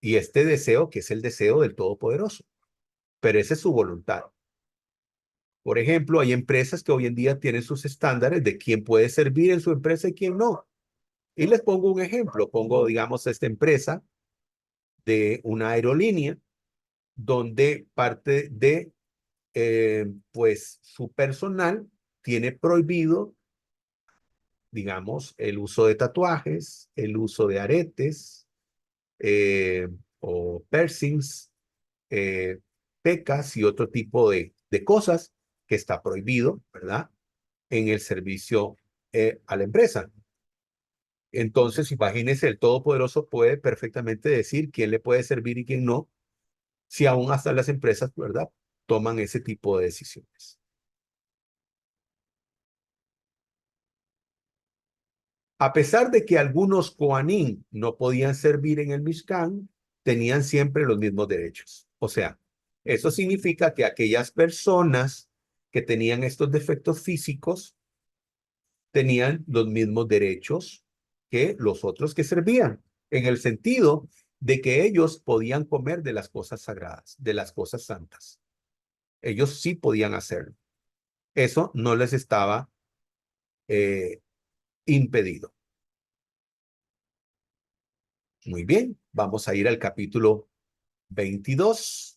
y este deseo que es el deseo del Todopoderoso, pero esa es su voluntad. Por ejemplo, hay empresas que hoy en día tienen sus estándares de quién puede servir en su empresa y quién no. Y les pongo un ejemplo. Pongo, digamos, esta empresa de una aerolínea donde parte de, pues, su personal tiene prohibido, digamos, el uso de tatuajes, el uso de aretes eh, o piercings, eh, pecas y otro tipo de cosas que está prohibido, ¿verdad? En el servicio a la empresa. Entonces, imagínese, el Todopoderoso puede perfectamente decir quién le puede servir y quién no, si aún hasta las empresas, ¿verdad?, toman ese tipo de decisiones. A pesar de que algunos Kohanim no podían servir en el Mishkan, tenían siempre los mismos derechos. O sea, eso significa que aquellas personas que tenían estos defectos físicos tenían los mismos derechos que los otros que servían, en el sentido de que ellos podían comer de las cosas sagradas, de las cosas santas. Ellos sí podían hacerlo. Eso no les estaba eh, impedido. Muy bien, vamos a ir al capítulo 22.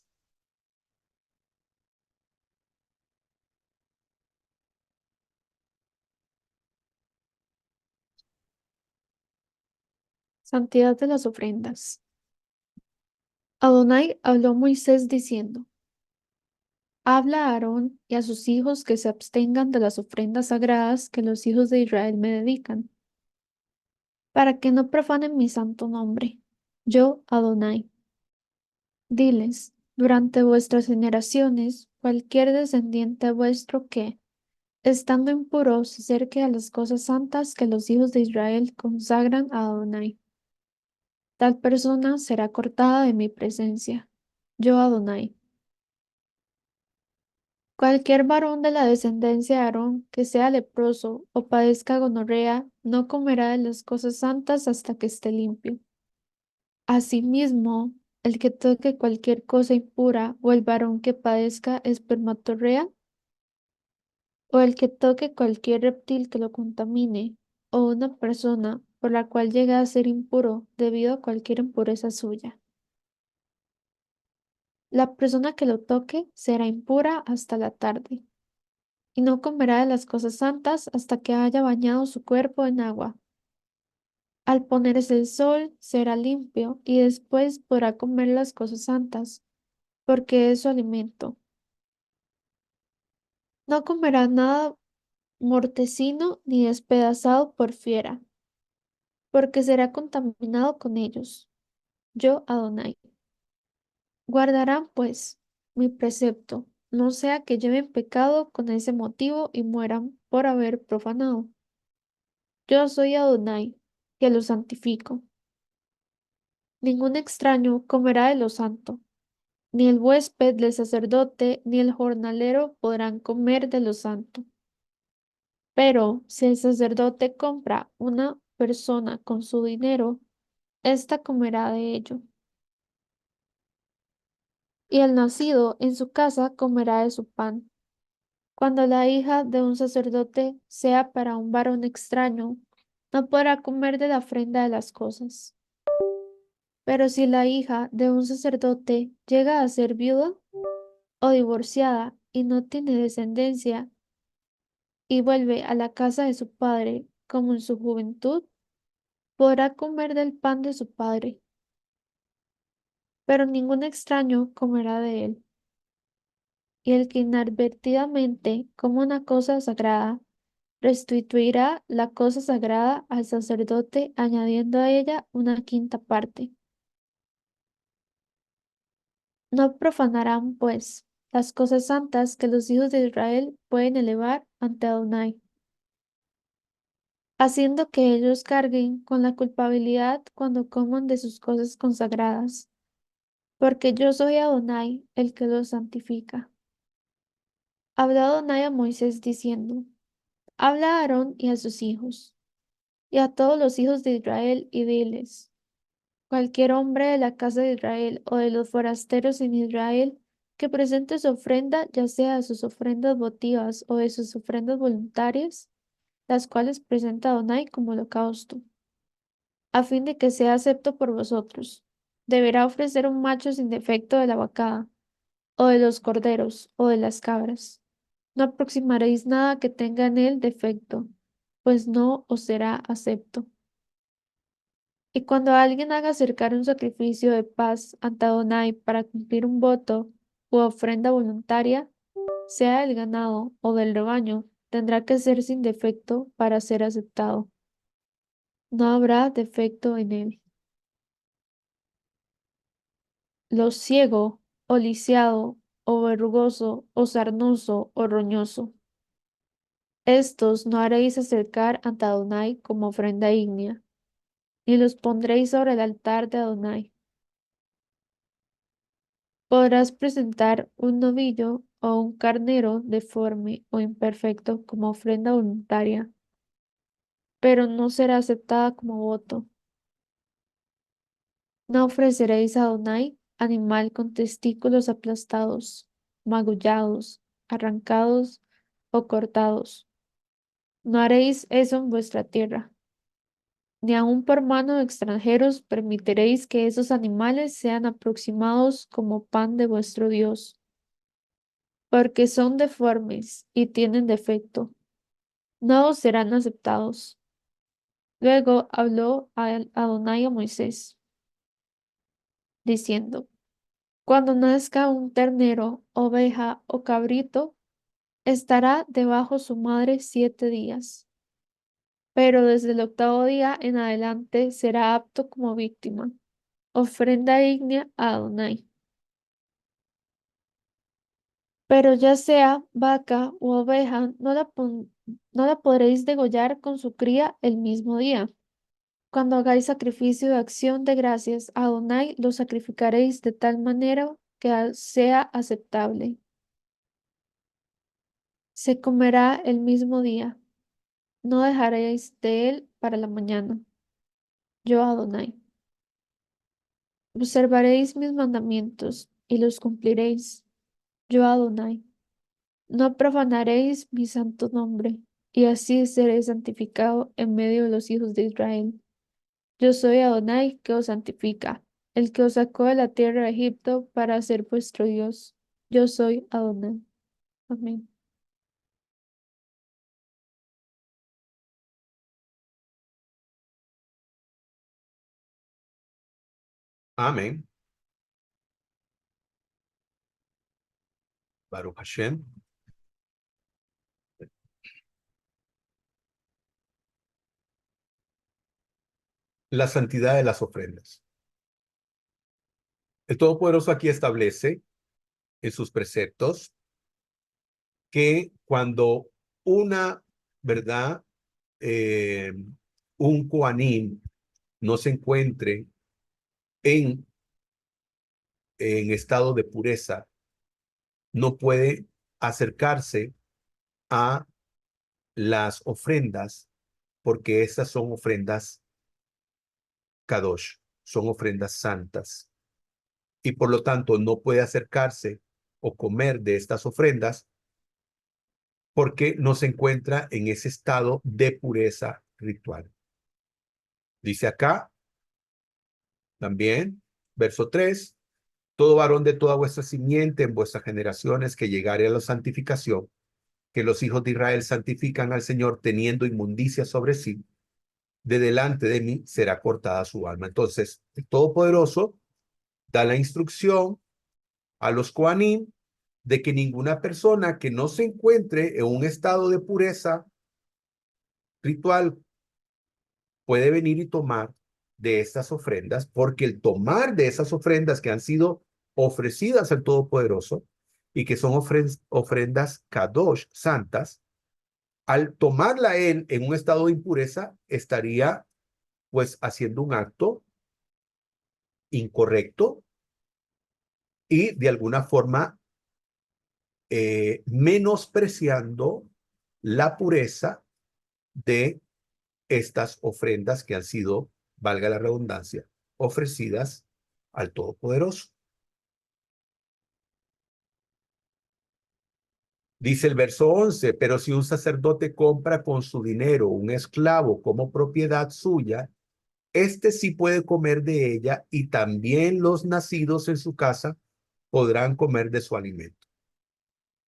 Santidad de las ofrendas. Adonai habló a Moisés diciendo: Habla a Aarón y a sus hijos que se abstengan de las ofrendas sagradas que los hijos de Israel me dedican, para que no profanen mi santo nombre. Yo, Adonai. Diles: durante vuestras generaciones, cualquier descendiente vuestro que, estando impuro, se acerque a las cosas santas que los hijos de Israel consagran a Adonai, tal persona será cortada de mi presencia. Yo, Adonai. Cualquier varón de la descendencia de Aarón que sea leproso o padezca gonorrea no comerá de las cosas santas hasta que esté limpio. Asimismo, el que toque cualquier cosa impura o el varón que padezca espermatorrea o el que toque cualquier reptil que lo contamine o una persona por la cual llega a ser impuro debido a cualquier impureza suya. La persona que lo toque será impura hasta la tarde, y no comerá de las cosas santas hasta que haya bañado su cuerpo en agua. Al ponerse el sol será limpio, y después podrá comer las cosas santas, porque es su alimento. No comerá nada mortecino ni despedazado por fiera, porque será contaminado con ellos. Yo, Adonai. Guardarán, pues, mi precepto, no sea que lleven pecado con ese motivo y mueran por haber profanado. Yo soy Adonai, que los santifico. Ningún extraño comerá de lo santo, ni el huésped del sacerdote, ni el jornalero podrán comer de lo santo. Pero si el sacerdote compra una persona con su dinero, ésta comerá de ello. Y el nacido en su casa comerá de su pan. Cuando la hija de un sacerdote sea para un varón extraño, no podrá comer de la ofrenda de las cosas. Pero si la hija de un sacerdote llega a ser viuda o divorciada y no tiene descendencia y vuelve a la casa de su padre como en su juventud, podrá comer del pan de su padre, pero ningún extraño comerá de él. Y el que inadvertidamente coma una cosa sagrada, restituirá la cosa sagrada al sacerdote, añadiendo a ella una quinta parte. No profanarán, pues, las cosas santas que los hijos de Israel pueden elevar ante Adonai, haciendo que ellos carguen con la culpabilidad cuando coman de sus cosas consagradas, porque yo soy Adonai, el que los santifica. Habló Adonai a Moisés diciendo, habla a Aarón y a sus hijos, y a todos los hijos de Israel, y diles, cualquier hombre de la casa de Israel o de los forasteros en Israel que presente su ofrenda, ya sea de sus ofrendas votivas o de sus ofrendas voluntarias, las cuales presenta Adonai como holocausto, a fin de que sea acepto por vosotros. Deberá ofrecer un macho sin defecto de la vacada, o de los corderos, o de las cabras. No aproximaréis nada que tenga en él defecto, pues no os será acepto. Y cuando alguien haga acercar un sacrificio de paz ante Adonai para cumplir un voto u ofrenda voluntaria, sea del ganado o del rebaño, tendrá que ser sin defecto para ser aceptado. No habrá defecto en él. Lo ciego, o lisiado, o verrugoso, o sarnoso, o roñoso. Estos no haréis acercar ante Adonai como ofrenda ígnea, ni los pondréis sobre el altar de Adonai. Podrás presentar un novillo o un carnero deforme o imperfecto como ofrenda voluntaria, pero no será aceptada como voto. No ofreceréis a Adonai animal con testículos aplastados, magullados, arrancados o cortados. No haréis eso en vuestra tierra, ni aun por mano de extranjeros permitiréis que esos animales sean aproximados como pan de vuestro Dios, porque son deformes y tienen defecto, no os serán aceptados. Luego habló a Adonai a Moisés, diciendo, cuando nazca un ternero, oveja o cabrito, estará debajo su madre 7 días, pero desde el octavo día en adelante será apto como víctima, ofrenda ígnea a Adonai. Pero ya sea vaca u oveja, no la podréis degollar con su cría el mismo día. Cuando hagáis sacrificio de acción de gracias a Adonai, lo sacrificaréis de tal manera que sea aceptable. Se comerá el mismo día, no dejaréis de él para la mañana. Yo Adonai. Observaréis mis mandamientos y los cumpliréis. Yo Adonai. No profanaréis mi santo nombre, y así seré santificado en medio de los hijos de Israel. Yo soy Adonai que os santifica, el que os sacó de la tierra de Egipto para ser vuestro Dios. Yo soy Adonai. Amén. Amén. Baruch Hashem. La santidad de las ofrendas. El Todopoderoso aquí establece en sus preceptos que cuando una, ¿verdad? Eh, un Kohanim no se encuentre en, en estado de pureza, no puede acercarse a las ofrendas porque estas son ofrendas kadosh, son ofrendas santas. Y por lo tanto no puede acercarse o comer de estas ofrendas porque no se encuentra en ese estado de pureza ritual. Dice acá también, verso 3, todo varón de toda vuestra simiente en vuestras generaciones que llegare a la santificación, que los hijos de Israel santifican al Señor teniendo inmundicia sobre sí, de delante de mí será cortada su alma. Entonces, el Todopoderoso da la instrucción a los Kohanim de que ninguna persona que no se encuentre en un estado de pureza ritual puede venir y tomar de estas ofrendas, porque el tomar de esas ofrendas que han sido ofrecidas al Todopoderoso y que son ofrendas kadosh, santas, al tomarla él en un estado de impureza, estaría pues haciendo un acto incorrecto y de alguna forma menospreciando la pureza de estas ofrendas que han sido, valga la redundancia, ofrecidas al Todopoderoso. Dice el verso 11, pero si un sacerdote compra con su dinero un esclavo como propiedad suya, este sí puede comer de ella y también los nacidos en su casa podrán comer de su alimento.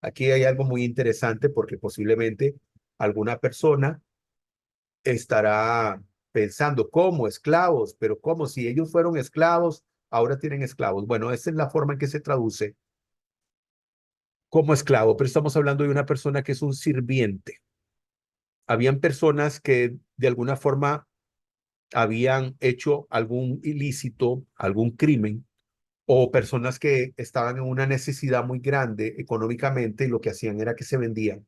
Aquí hay algo muy interesante porque posiblemente alguna persona estará pensando, ¿cómo esclavos? Pero ¿cómo si ellos fueron esclavos, ahora tienen esclavos? Bueno, esa es la forma en que se traduce como esclavo, pero estamos hablando de una persona que es un sirviente. Habían personas que de alguna forma habían hecho algún ilícito, algún crimen, o personas que estaban en una necesidad muy grande económicamente y lo que hacían era que se vendían.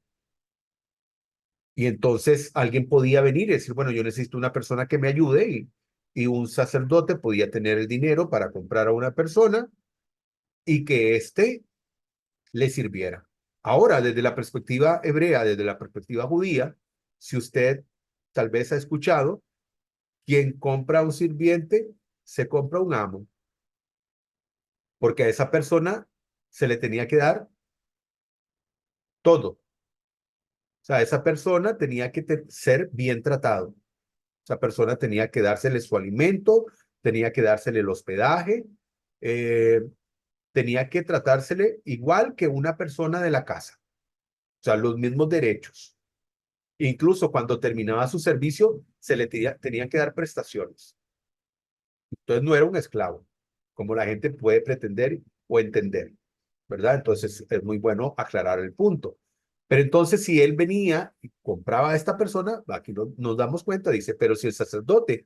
Y entonces alguien podía venir y decir, bueno, yo necesito una persona que me ayude y un sacerdote podía tener el dinero para comprar a una persona y que éste le sirviera. Ahora, desde la perspectiva hebrea, desde la perspectiva judía, si usted tal vez ha escuchado, quien compra a un sirviente, se compra un amo, porque a esa persona se le tenía que dar todo. O sea, esa persona tenía que ser bien tratado. Esa persona tenía que dársele su alimento, tenía que dársele el hospedaje, eh, tenía que tratársele igual que una persona de la casa. O sea, los mismos derechos. Incluso cuando terminaba su servicio, se le tenía que dar prestaciones. Entonces no era un esclavo, como la gente puede pretender o entender, ¿verdad? Entonces es muy bueno aclarar el punto. Pero entonces si él venía y compraba a esta persona, aquí nos damos cuenta, dice, pero si el sacerdote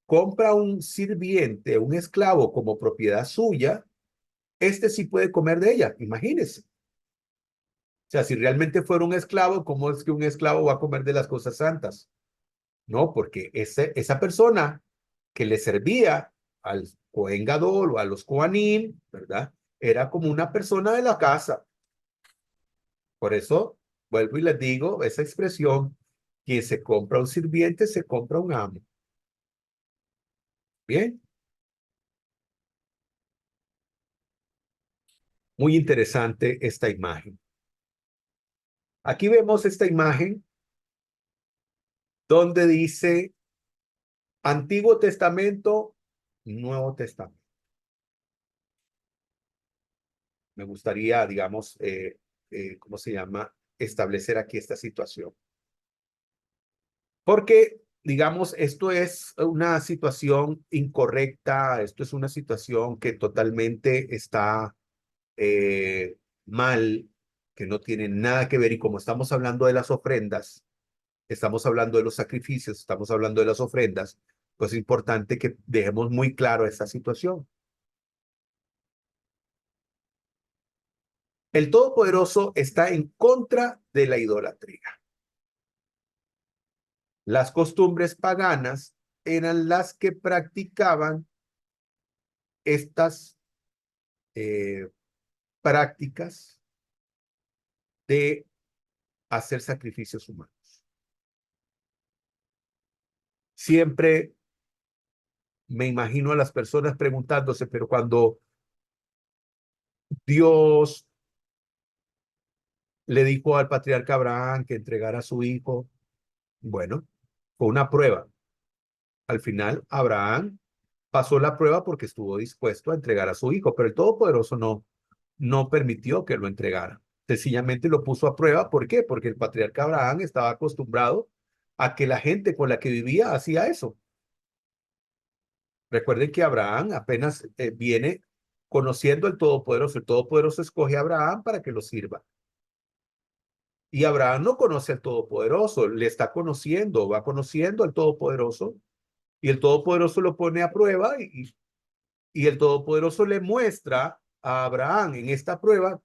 compra un sirviente, un esclavo como propiedad suya, este sí puede comer de ella, imagínese. O sea, si realmente fuera un esclavo, ¿cómo es que un esclavo va a comer de las cosas santas? No, porque esa persona que le servía al Cohen Gadol o a los Kohanim, ¿verdad? Era como una persona de la casa. Por eso, vuelvo y les digo esa expresión, quien se compra un sirviente, se compra un amo. Bien, muy interesante esta imagen. Aquí vemos esta imagen donde dice Antiguo Testamento, Nuevo Testamento. Me gustaría, digamos, ¿cómo se llama? Establecer aquí esta situación. Porque, digamos, esto es una situación incorrecta, esto es una situación que totalmente está mal, que no tiene nada que ver. Y como estamos hablando de las ofrendas, estamos hablando de los sacrificios, estamos hablando de las ofrendas, pues es importante que dejemos muy claro esta situación. El Todopoderoso está en contra de la idolatría. Las costumbres paganas eran las que practicaban estas eh, prácticas de hacer sacrificios humanos. Siempre me imagino a las personas preguntándose, pero cuando Dios le dijo al patriarca Abraham que entregara a su hijo, bueno, fue una prueba. Al final, Abraham pasó la prueba porque estuvo dispuesto a entregar a su hijo, pero el Todopoderoso no permitió que lo entregara. Sencillamente lo puso a prueba. ¿Por qué? Porque el patriarca Abraham estaba acostumbrado a que la gente con la que vivía hacía eso. Recuerden que Abraham apenas viene conociendo al Todopoderoso. El Todopoderoso escoge a Abraham para que lo sirva. Y Abraham no conoce al Todopoderoso, le está conociendo, va conociendo al Todopoderoso, y el Todopoderoso lo pone a prueba, y el Todopoderoso le muestra a Abraham en esta prueba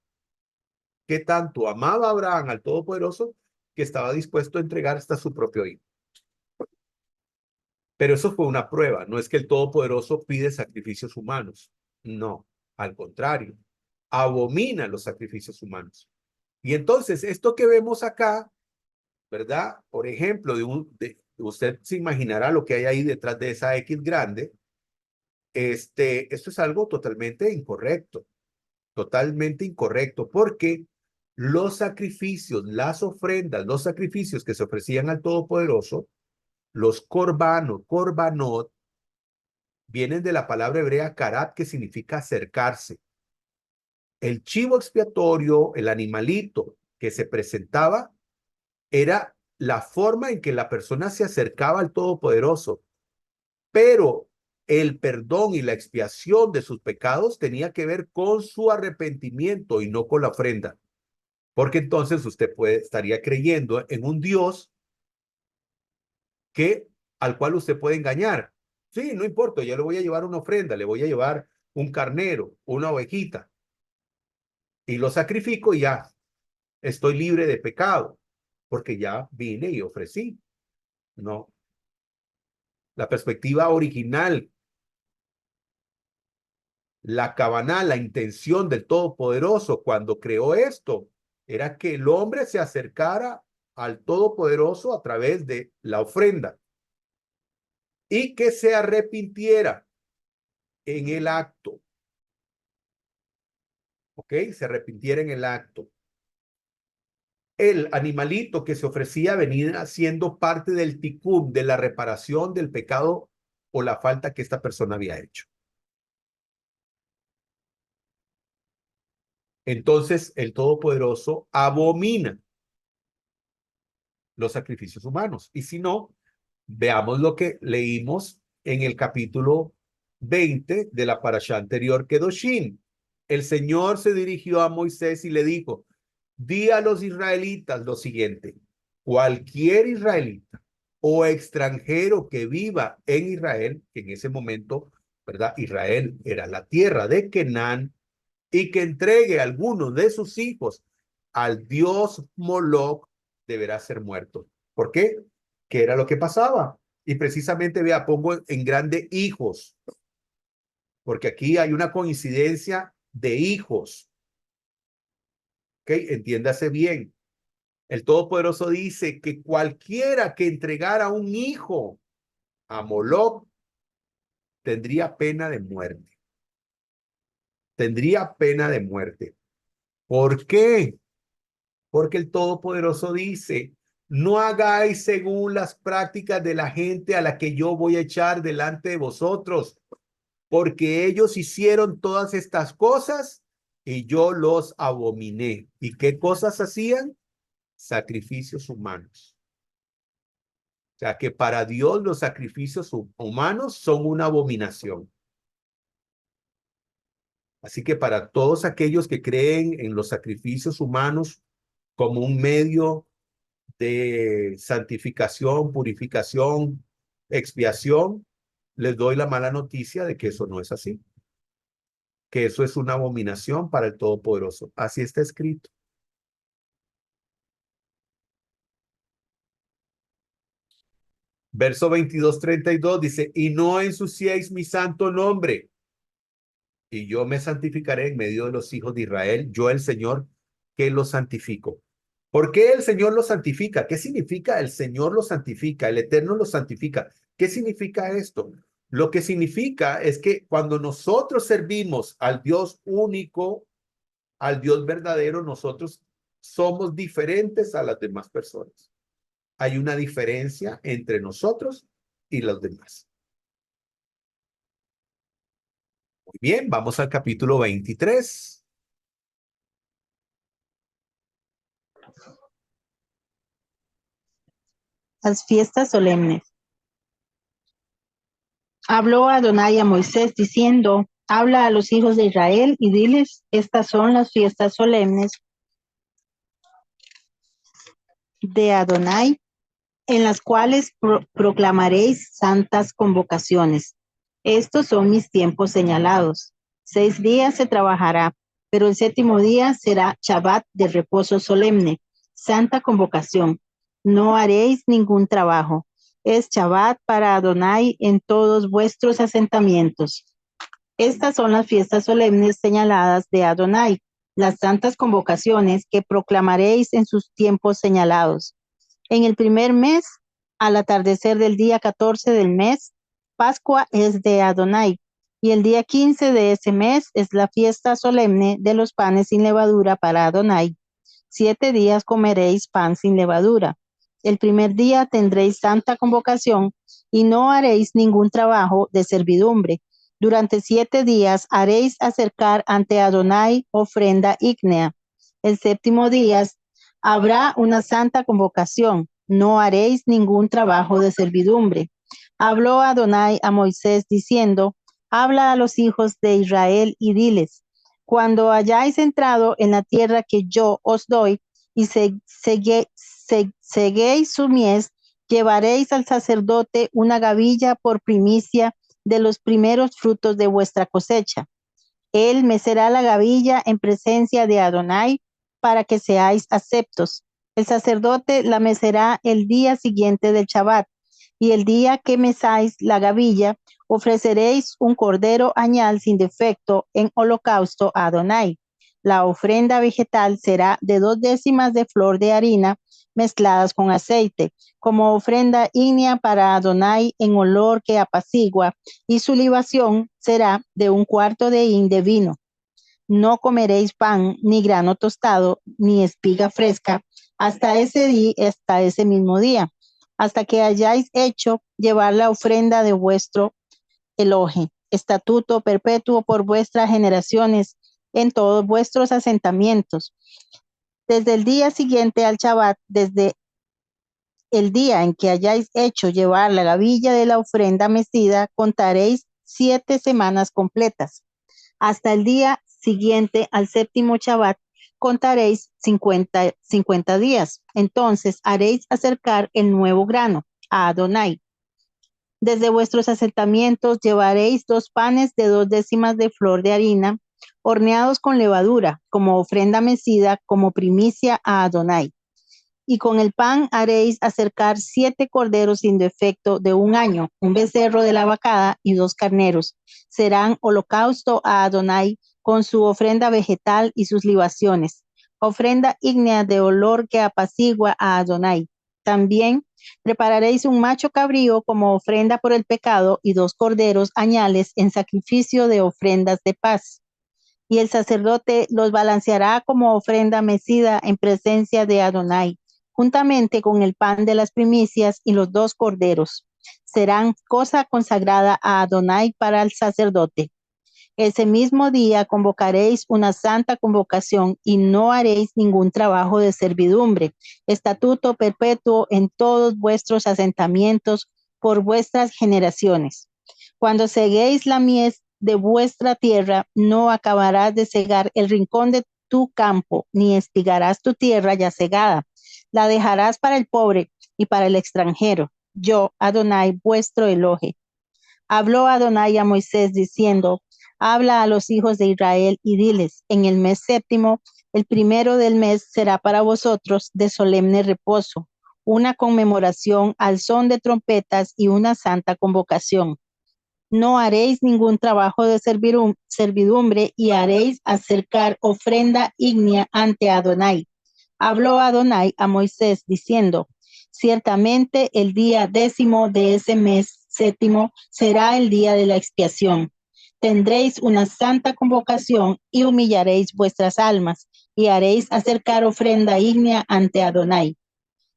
que tanto amaba a Abraham al Todopoderoso que estaba dispuesto a entregar hasta su propio hijo. Pero eso fue una prueba, no es que el Todopoderoso pide sacrificios humanos, no, al contrario, abomina los sacrificios humanos. Y entonces, esto que vemos acá, ¿verdad? Por ejemplo, usted se imaginará lo que hay ahí detrás de esa X grande. Esto es algo totalmente incorrecto, porque los sacrificios, las ofrendas, los sacrificios que se ofrecían al Todopoderoso, los korbanot, vienen de la palabra hebrea karat, que significa acercarse. El chivo expiatorio, el animalito que se presentaba, era la forma en que la persona se acercaba al Todopoderoso, pero el perdón y la expiación de sus pecados tenía que ver con su arrepentimiento y no con la ofrenda, porque entonces usted estaría creyendo en un Dios al cual usted puede engañar. Sí, no importa, yo le voy a llevar una ofrenda, le voy a llevar un carnero, una ovejita, y lo sacrifico y ya estoy libre de pecado, porque ya vine y ofrecí. No, la perspectiva original, la cabana, la intención del Todopoderoso cuando creó esto, era que el hombre se acercara al Todopoderoso a través de la ofrenda y que se arrepintiera en el acto. ¿Ok? Se arrepintiera en el acto. El animalito que se ofrecía venía siendo parte del tikkun, de la reparación del pecado o la falta que esta persona había hecho. Entonces, el Todopoderoso abomina los sacrificios humanos. Y si no, veamos lo que leímos en el capítulo 20 de la parashá anterior, Kedoshim. El Señor se dirigió a Moisés y le dijo, di a los israelitas lo siguiente: cualquier israelita o extranjero que viva en Israel, que en ese momento, ¿verdad? Israel era la tierra de Canaán, y que entregue a alguno de sus hijos al dios Moloch, deberá ser muerto. ¿Por qué? ¿Qué era lo que pasaba? Y precisamente, vea, pongo en grande hijos, porque aquí hay una coincidencia de hijos. ¿Ok? Entiéndase bien. El Todopoderoso dice que cualquiera que entregara un hijo a Moloch tendría pena de muerte. Tendría pena de muerte. ¿Por qué? Porque el Todopoderoso dice, no hagáis según las prácticas de la gente a la que yo voy a echar delante de vosotros, porque ellos hicieron todas estas cosas y yo los abominé. ¿Y qué cosas hacían? Sacrificios humanos. O sea que para Dios los sacrificios humanos son una abominación. Así que para todos aquellos que creen en los sacrificios humanos como un medio de santificación, purificación, expiación, les doy la mala noticia de que eso no es así, que eso es una abominación para el Todopoderoso. Así está escrito. Verso 22-32 dice, y no ensuciéis mi santo nombre, y yo me santificaré en medio de los hijos de Israel, yo el Señor que los santifico. ¿Por qué el Señor los santifica? ¿Qué significa el Señor los santifica? El Eterno los santifica. ¿Qué significa esto? Lo que significa es que cuando nosotros servimos al Dios único, al Dios verdadero, nosotros somos diferentes a las demás personas. Hay una diferencia entre nosotros y los demás. Muy bien, vamos al capítulo 23. Las fiestas solemnes. Habló Adonai a Moisés diciendo, habla a los hijos de Israel y diles, estas son las fiestas solemnes de Adonai, en las cuales proclamaréis santas convocaciones. Estos son mis tiempos señalados. 6 días se trabajará, pero el séptimo día será Shabbat de reposo solemne, santa convocación. No haréis ningún trabajo. Es Shabbat para Adonai en todos vuestros asentamientos. Estas son las fiestas solemnes señaladas de Adonai, las santas convocaciones que proclamaréis en sus tiempos señalados. En el primer mes, al atardecer del día 14 del mes, Pascua es de Adonai, y el día 15 de ese mes es la fiesta solemne de los panes sin levadura para Adonai. 7 días comeréis pan sin levadura. El primer día tendréis santa convocación y no haréis ningún trabajo de servidumbre. Durante 7 días haréis acercar ante Adonai ofrenda ígnea. El séptimo día habrá una santa convocación. No haréis ningún trabajo de servidumbre. Habló Adonai a Moisés diciendo, habla a los hijos de Israel y diles, cuando hayáis entrado en la tierra que yo os doy y seguéis su mies, llevaréis al sacerdote una gavilla por primicia de los primeros frutos de vuestra cosecha. Él mecerá la gavilla en presencia de Adonai para que seáis aceptos. El sacerdote la mecerá el día siguiente del Shabbat, y el día que mesáis la gavilla, ofreceréis un cordero añal sin defecto en holocausto a Adonai. La ofrenda vegetal será de 2 décimas de flor de harina mezcladas con aceite, como ofrenda ígnea para Adonai en olor que apacigua, y su libación será de 1/4 de hin de vino. No comeréis pan, ni grano tostado, ni espiga fresca, hasta ese mismo día, hasta que hayáis hecho llevar la ofrenda de vuestro Elohe, estatuto perpetuo por vuestras generaciones en todos vuestros asentamientos. Desde el día siguiente al Shabbat, desde el día en que hayáis hecho llevar la gavilla de la ofrenda mecida, contaréis 7 semanas completas. Hasta el día siguiente al séptimo Shabbat, contaréis 50 días. Entonces haréis acercar el nuevo grano a Adonai. Desde vuestros asentamientos llevaréis 2 panes de 2 décimas de flor de harina, horneados con levadura, como ofrenda mecida, como primicia a Adonai. Y con el pan haréis acercar 7 corderos sin defecto de 1 año, un becerro de la vacada y 2 carneros. Serán holocausto a Adonai con su ofrenda vegetal y sus libaciones. Ofrenda ígnea de olor que apacigua a Adonai. También prepararéis un macho cabrío como ofrenda por el pecado y 2 corderos añales en sacrificio de ofrendas de paz. Y el sacerdote los balanceará como ofrenda mecida en presencia de Adonai, juntamente con el pan de las primicias y los 2 corderos. Serán cosa consagrada a Adonai para el sacerdote. Ese mismo día convocaréis una santa convocación y no haréis ningún trabajo de servidumbre. Estatuto perpetuo en todos vuestros asentamientos por vuestras generaciones. Cuando seguéis la mies de vuestra tierra, no acabarás de segar el rincón de tu campo, ni espigarás tu tierra ya segada. La dejarás para el pobre y para el extranjero. Yo, Adonai, vuestro Elohe. Habló Adonai a Moisés diciendo, habla a los hijos de Israel y diles, en el mes séptimo, el primero del mes será para vosotros de solemne reposo, una conmemoración al son de trompetas y una santa convocación. No haréis ningún trabajo de servidumbre y haréis acercar ofrenda ígnea ante Adonai. Habló Adonai a Moisés diciendo, ciertamente el día 10º de ese mes séptimo será el día de la expiación. Tendréis una santa convocación y humillaréis vuestras almas y haréis acercar ofrenda ígnea ante Adonai.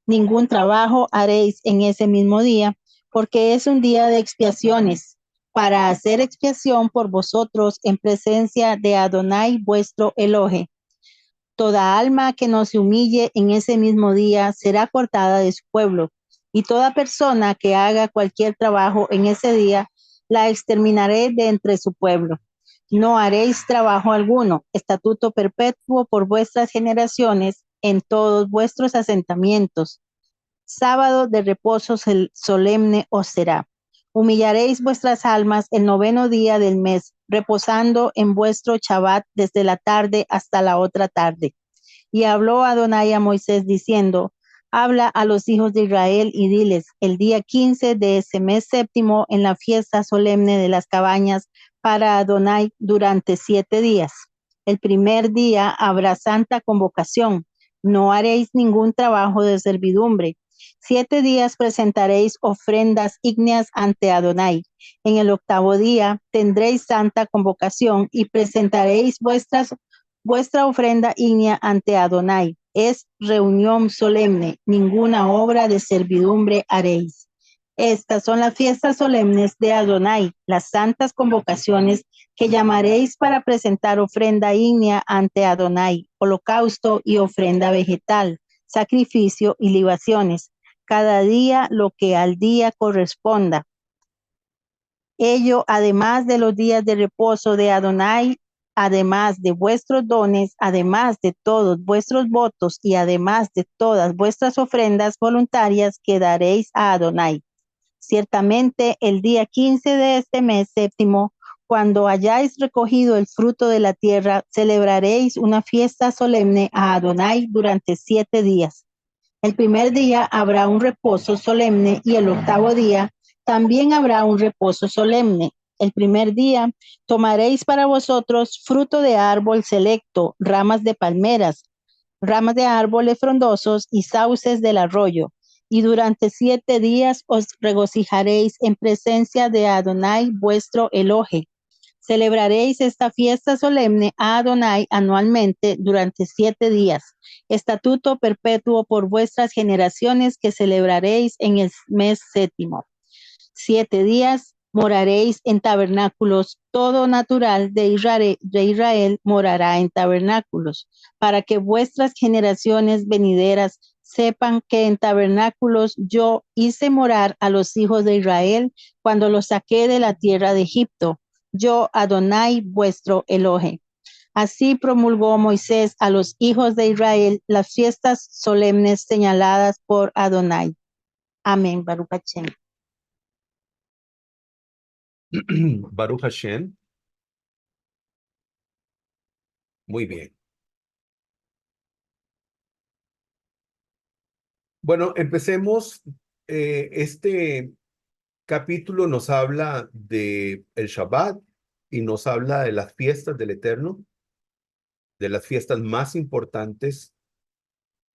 Ningún trabajo haréis en ese mismo día, porque es un día de expiaciones, para hacer expiación por vosotros en presencia de Adonai vuestro Elohe. Toda alma que no se humille en ese mismo día será cortada de su pueblo, y toda persona que haga cualquier trabajo en ese día, la exterminaré de entre su pueblo. No haréis trabajo alguno, estatuto perpetuo por vuestras generaciones en todos vuestros asentamientos. Sábado de reposo solemne os será. Humillaréis vuestras almas el 9º día del mes, reposando en vuestro Shabbat desde la tarde hasta la otra tarde. Y habló Adonai a Moisés diciendo, habla a los hijos de Israel y diles, el día 15 de ese mes séptimo en la fiesta solemne de las cabañas para Adonai durante 7 días. El primer día habrá santa convocación. No haréis ningún trabajo de servidumbre. 7 días presentaréis ofrendas ígneas ante Adonai. En el 8º día tendréis santa convocación y presentaréis vuestra ofrenda ígnea ante Adonai. Es reunión solemne, ninguna obra de servidumbre haréis. Estas son las fiestas solemnes de Adonai, las santas convocaciones que llamaréis para presentar ofrenda ígnea ante Adonai, holocausto y ofrenda vegetal, sacrificio y libaciones, cada día lo que al día corresponda. Ello, además de los días de reposo de Adonai, además de vuestros dones, además de todos vuestros votos y además de todas vuestras ofrendas voluntarias que daréis a Adonai. Ciertamente el día 15 de este mes séptimo, cuando hayáis recogido el fruto de la tierra, celebraréis una fiesta solemne a Adonai durante 7 días. El primer día habrá un reposo solemne y el 8º día también habrá un reposo solemne. El primer día tomaréis para vosotros fruto de árbol selecto, ramas de palmeras, ramas de árboles frondosos y sauces del arroyo. Y durante 7 días os regocijaréis en presencia de Adonai vuestro Elohe. Celebraréis esta fiesta solemne a Adonai anualmente durante 7 días. Estatuto perpetuo por vuestras generaciones que celebraréis en el mes séptimo. 7 días moraréis en tabernáculos. Todo natural de Israel morará en tabernáculos, para que vuestras generaciones venideras sepan que en tabernáculos yo hice morar a los hijos de Israel cuando los saqué de la tierra de Egipto. Yo, Adonai, vuestro Elohe. Así promulgó Moisés a los hijos de Israel las fiestas solemnes señaladas por Adonai. Amén. Baruch Hashem. Baruch Hashem. Muy bien. Bueno, empecemos. Este capítulo nos habla de el Shabbat y nos habla de las fiestas del Eterno, de las fiestas más importantes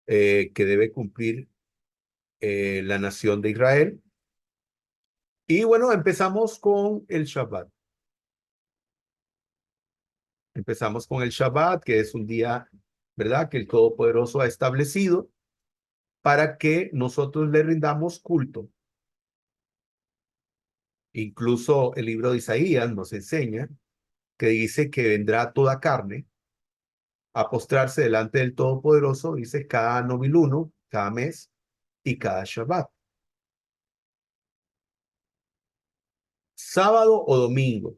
que debe cumplir la nación de Israel. Y bueno, empezamos con el Shabbat. Empezamos con el Shabbat, que es un día, ¿verdad?, que el Todopoderoso ha establecido para que nosotros le rindamos culto. Incluso el libro de Isaías nos enseña que dice que vendrá toda carne a postrarse delante del Todopoderoso, dice cada noviluno, cada mes y cada Shabbat. Sábado o domingo.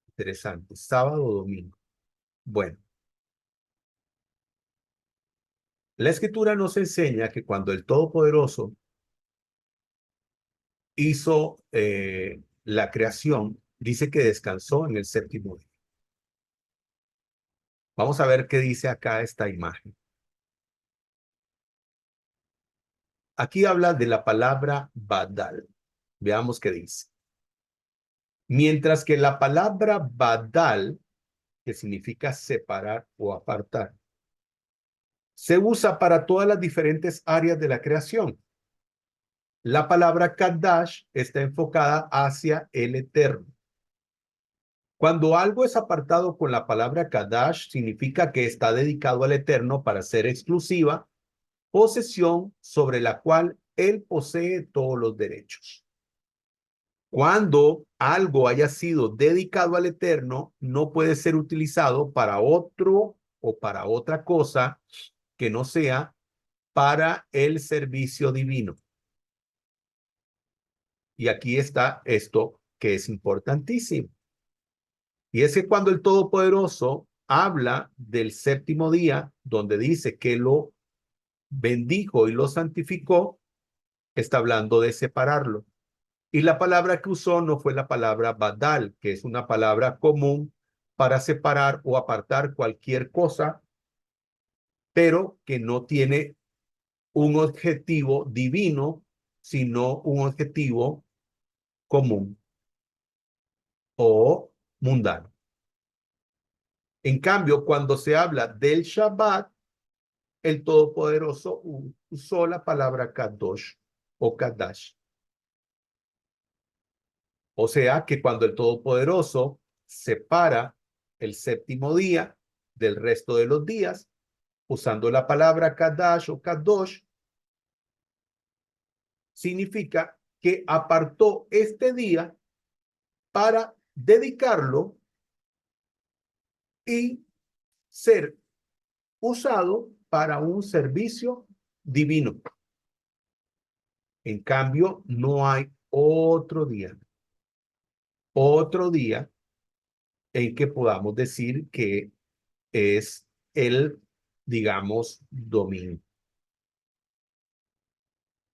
Interesante, sábado o domingo. Bueno, la Escritura nos enseña que cuando el Todopoderoso hizo la creación, dice que descansó en el séptimo día. Vamos a ver qué dice acá esta imagen. Aquí habla de la palabra badal. Veamos qué dice. Mientras que la palabra badal, que significa separar o apartar, se usa para todas las diferentes áreas de la creación. La palabra Kadash está enfocada hacia el eterno. Cuando algo es apartado con la palabra Kadash, significa que está dedicado al eterno para ser exclusiva, posesión sobre la cual él posee todos los derechos. Cuando algo haya sido dedicado al eterno, no puede ser utilizado para otro o para otra cosa que no sea para el servicio divino. Y aquí está esto que es importantísimo. Y es que cuando el Todopoderoso habla del séptimo día, donde dice que lo bendijo y lo santificó, está hablando de separarlo. Y la palabra que usó no fue la palabra badal, que es una palabra común para separar o apartar cualquier cosa, pero que no tiene un objetivo divino, sino un objetivo común o mundano. En cambio, cuando se habla del Shabbat, el Todopoderoso usó la palabra Kadosh o Kadash. O sea que cuando el Todopoderoso separa el séptimo día del resto de los días, usando la palabra Kadash o Kadosh, significa que apartó este día para dedicarlo y ser usado para un servicio divino. En cambio, no hay otro día en que podamos decir que es el, digamos, domingo.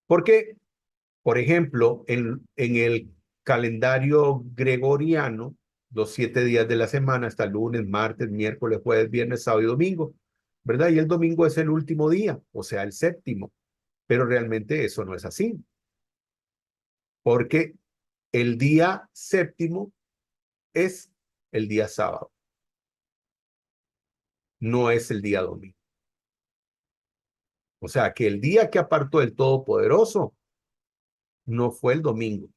Porque, por ejemplo, en el calendario gregoriano, los 7 días de la semana, hasta lunes, martes, miércoles, jueves, viernes, sábado y domingo, ¿verdad? Y el domingo es el último día, o sea, el séptimo. Pero realmente eso no es así. Porque el día séptimo es el día sábado, no es el día domingo. O sea, que el día que apartó el Todopoderoso no fue el domingo,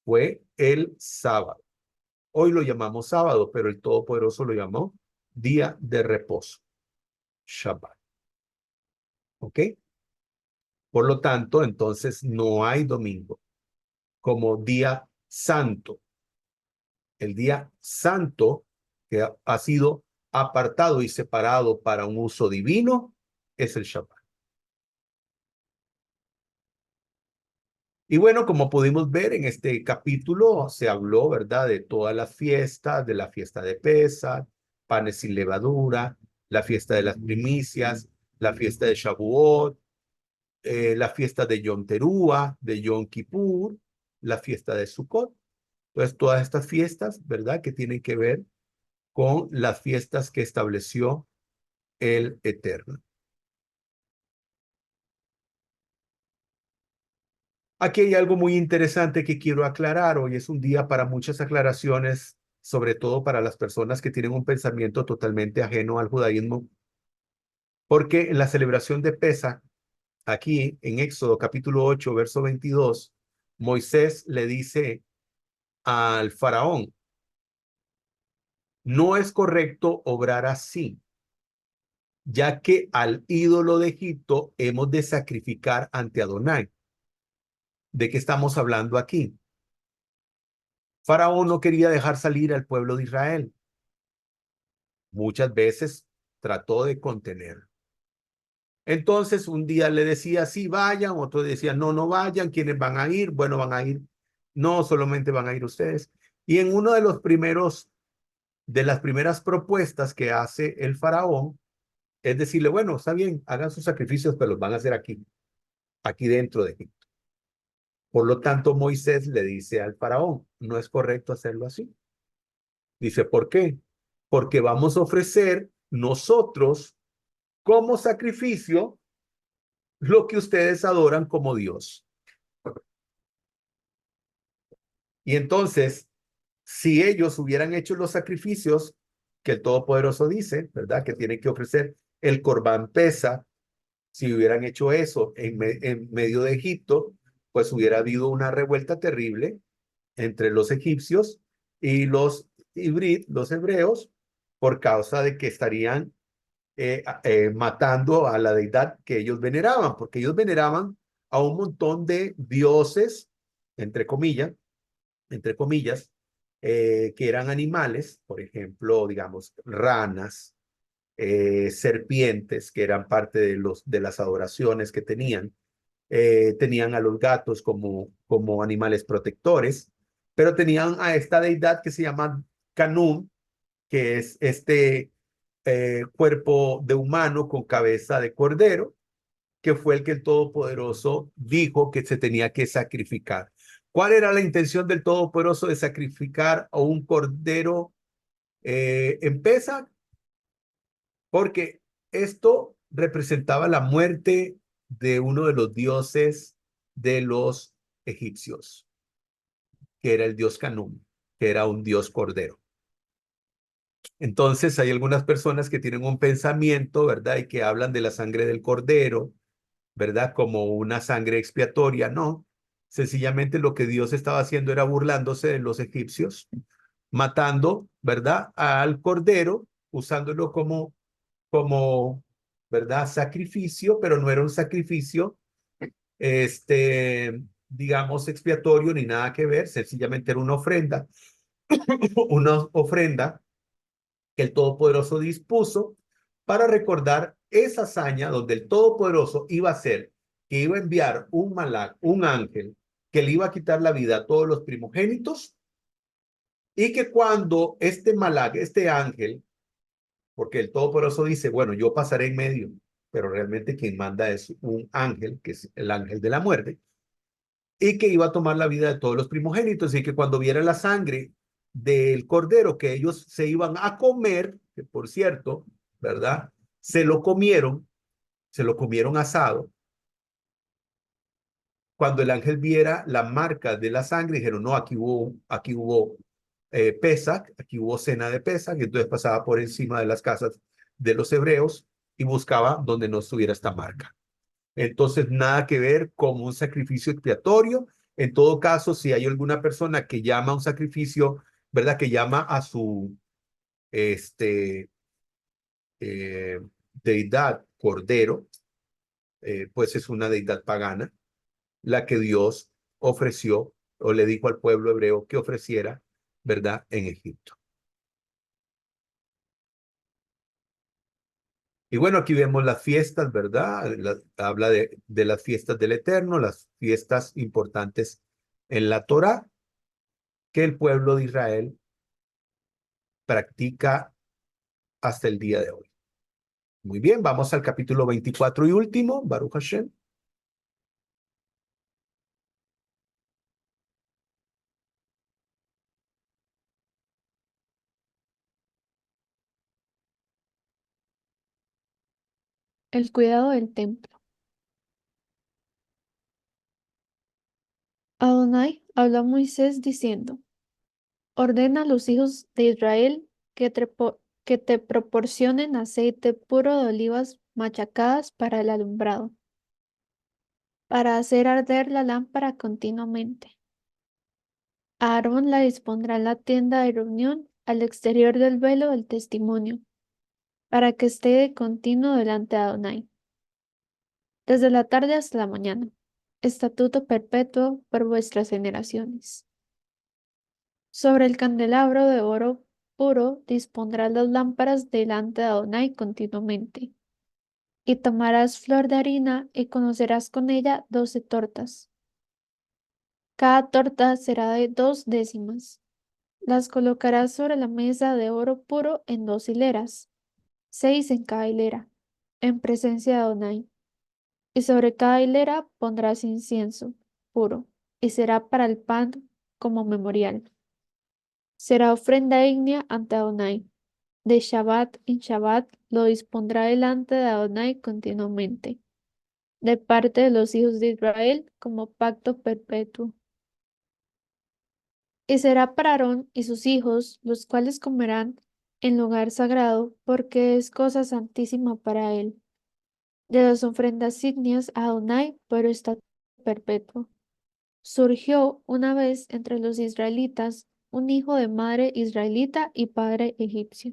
fue el sábado. Hoy lo llamamos sábado, pero el Todopoderoso lo llamó día de reposo, Shabbat. ¿Ok? Por lo tanto, entonces no hay domingo como día santo. El día santo que ha sido apartado y separado para un uso divino es el Shabbat. Y bueno, como pudimos ver en este capítulo, se habló, ¿verdad?, de todas las fiestas, de la fiesta de Pesach, panes sin levadura, la fiesta de las primicias, la fiesta de Shavuot, la fiesta de Yom Teruah, de Yom Kippur, la fiesta de Sukkot. Entonces, todas estas fiestas, ¿verdad?, que tienen que ver con las fiestas que estableció el Eterno. Aquí hay algo muy interesante que quiero aclarar. Hoy es un día para muchas aclaraciones, sobre todo para las personas que tienen un pensamiento totalmente ajeno al judaísmo, porque en la celebración de Pesaj, aquí en Éxodo capítulo 8, verso 22, Moisés le dice al faraón, no es correcto obrar así, ya que al ídolo de Egipto hemos de sacrificar ante Adonai. ¿De qué estamos hablando aquí? Faraón no quería dejar salir al pueblo de Israel. Muchas veces trató de contener. Entonces un día le decía, sí, vayan, otro decía, no, no vayan, ¿quiénes van a ir? Bueno, van a ir, no, solamente van a ir ustedes. Y en uno de los primeros, de las primeras propuestas que hace el faraón, es decirle, bueno, está bien, hagan sus sacrificios, pero los van a hacer aquí, aquí dentro de Egipto. Por lo tanto, Moisés le dice al faraón, no es correcto hacerlo así. Dice, ¿por qué? Porque vamos a ofrecer nosotros como sacrificio lo que ustedes adoran como Dios. Y entonces, si ellos hubieran hecho los sacrificios que el Todopoderoso dice, ¿verdad? Que tienen que ofrecer el Corbán Pesa, si hubieran hecho eso en medio de Egipto, pues hubiera habido una revuelta terrible entre los egipcios y los hibrid, los hebreos, por causa de que estarían matando a la deidad que ellos veneraban, porque ellos veneraban a un montón de dioses, entre comillas, entre comillas, que eran animales, por ejemplo, digamos, ranas, serpientes, que eran parte de las adoraciones que tenían. Tenían a los gatos como animales protectores, pero tenían a esta deidad que se llama Canún, que es este cuerpo de humano con cabeza de cordero, que fue el que el Todopoderoso dijo que se tenía que sacrificar. ¿Cuál era la intención del Todopoderoso de sacrificar a un cordero en Pesach? Porque esto representaba la muerte de uno de los dioses de los egipcios, que era el dios Canún, que era un dios cordero. Entonces hay algunas personas que tienen un pensamiento, ¿verdad? Y que hablan de la sangre del cordero, ¿verdad? Como una sangre expiatoria. No, sencillamente lo que Dios estaba haciendo era burlándose de los egipcios, matando, ¿verdad? Al cordero, usándolo como, ¿verdad? Sacrificio, pero no era un sacrificio, digamos, expiatorio ni nada que ver, sencillamente era una ofrenda, una ofrenda que el Todopoderoso dispuso para recordar esa hazaña donde el Todopoderoso iba a hacer, que iba a enviar un malak, un ángel, que le iba a quitar la vida a todos los primogénitos, y que cuando este malak, este ángel, porque el Todopoderoso dice, bueno, yo pasaré en medio, pero realmente quien manda es un ángel, que es el ángel de la muerte, y que iba a tomar la vida de todos los primogénitos, y que cuando viera la sangre del cordero que ellos se iban a comer, que por cierto, ¿verdad? Se lo comieron asado. Cuando el ángel viera la marca de la sangre, dijeron, no, aquí hubo Pesach, aquí hubo cena de Pesach, y entonces pasaba por encima de las casas de los hebreos y buscaba donde no estuviera esta marca. Entonces, nada que ver con un sacrificio expiatorio. En todo caso, si hay alguna persona que llama a un sacrificio, ¿verdad? Que llama a su este, eh, deidad cordero, pues es una deidad pagana, la que Dios ofreció o le dijo al pueblo hebreo que ofreciera, ¿verdad? En Egipto. Y bueno, aquí vemos las fiestas, ¿verdad? Habla de las fiestas del Eterno, las fiestas importantes en la Torá que el pueblo de Israel practica hasta el día de hoy. Muy bien, vamos al capítulo 24 y último, Baruch Hashem. El cuidado del templo. Adonai habló a Moisés diciendo, ordena a los hijos de Israel que te proporcionen aceite puro de olivas machacadas para el alumbrado, para hacer arder la lámpara continuamente. Aarón la dispondrá en la tienda de reunión al exterior del velo del testimonio, para que esté de continuo delante de Adonai, desde la tarde hasta la mañana, estatuto perpetuo por vuestras generaciones. Sobre el candelabro de oro puro dispondrás las lámparas delante de Adonai continuamente. Y tomarás flor de harina y conocerás con ella 12 tortas. Cada torta será de 2 décimas. Las colocarás sobre la mesa de oro puro en 2 hileras, 6 en cada hilera, en presencia de Adonai. Y sobre cada hilera pondrás incienso puro, y será para el pan como memorial. Será ofrenda ígnea ante Adonai. De Shabbat en Shabbat lo dispondrá delante de Adonai continuamente, de parte de los hijos de Israel como pacto perpetuo. Y será para Aarón y sus hijos, los cuales comerán en lugar sagrado, porque es cosa santísima para él. De las ofrendas ígneas a Adonai por estatuto perpetuo. Surgió una vez entre los israelitas un hijo de madre israelita y padre egipcio.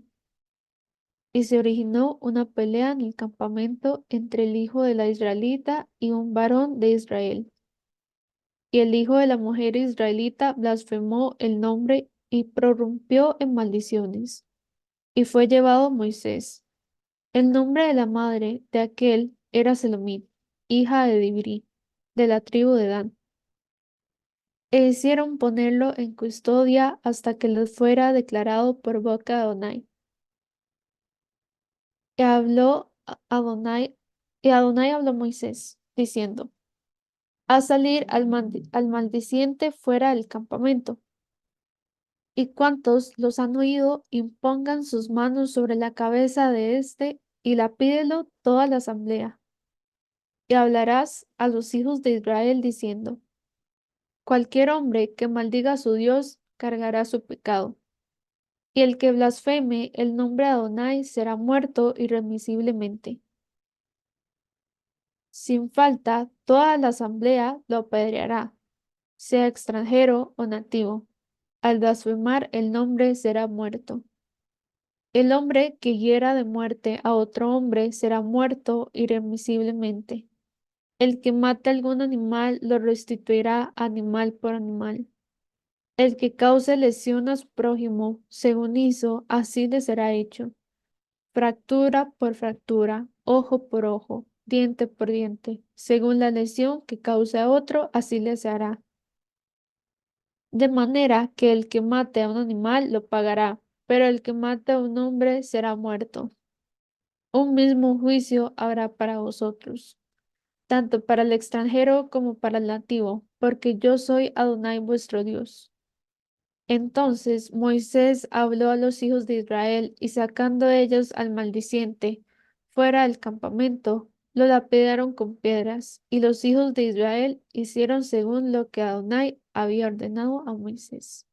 Y se originó una pelea en el campamento entre el hijo de la israelita y un varón de Israel. Y el hijo de la mujer israelita blasfemó el nombre y prorrumpió en maldiciones. Y fue llevado Moisés. El nombre de la madre de aquel era Selomit, hija de Dibri, de la tribu de Dan. E hicieron ponerlo en custodia hasta que les fuera declarado por boca de Adonai. Y habló Adonai, y Adonai habló a Moisés, diciendo: Haz salir al maldiciente fuera del campamento. Y cuantos los han oído, impongan sus manos sobre la cabeza de éste, y la pídelo toda la asamblea. Y hablarás a los hijos de Israel diciendo: Cualquier hombre que maldiga a su Dios cargará su pecado. Y el que blasfeme el nombre de Adonai será muerto irremisiblemente. Sin falta, toda la asamblea lo apedreará, sea extranjero o nativo. Al blasfemar el nombre será muerto. El hombre que hiera de muerte a otro hombre será muerto irremisiblemente. El que mate algún animal lo restituirá animal por animal. El que cause lesión a su prójimo, según hizo, así le será hecho. Fractura por fractura, ojo por ojo, diente por diente. Según la lesión que cause a otro, así le se hará. De manera que el que mate a un animal lo pagará, pero el que mate a un hombre será muerto. Un mismo juicio habrá para vosotros, tanto para el extranjero como para el nativo, porque yo soy Adonai vuestro Dios. Entonces Moisés habló a los hijos de Israel y sacando ellos al maldiciente fuera del campamento, lo lapidaron con piedras, y los hijos de Israel hicieron según lo que Adonai había ordenado a Moisés.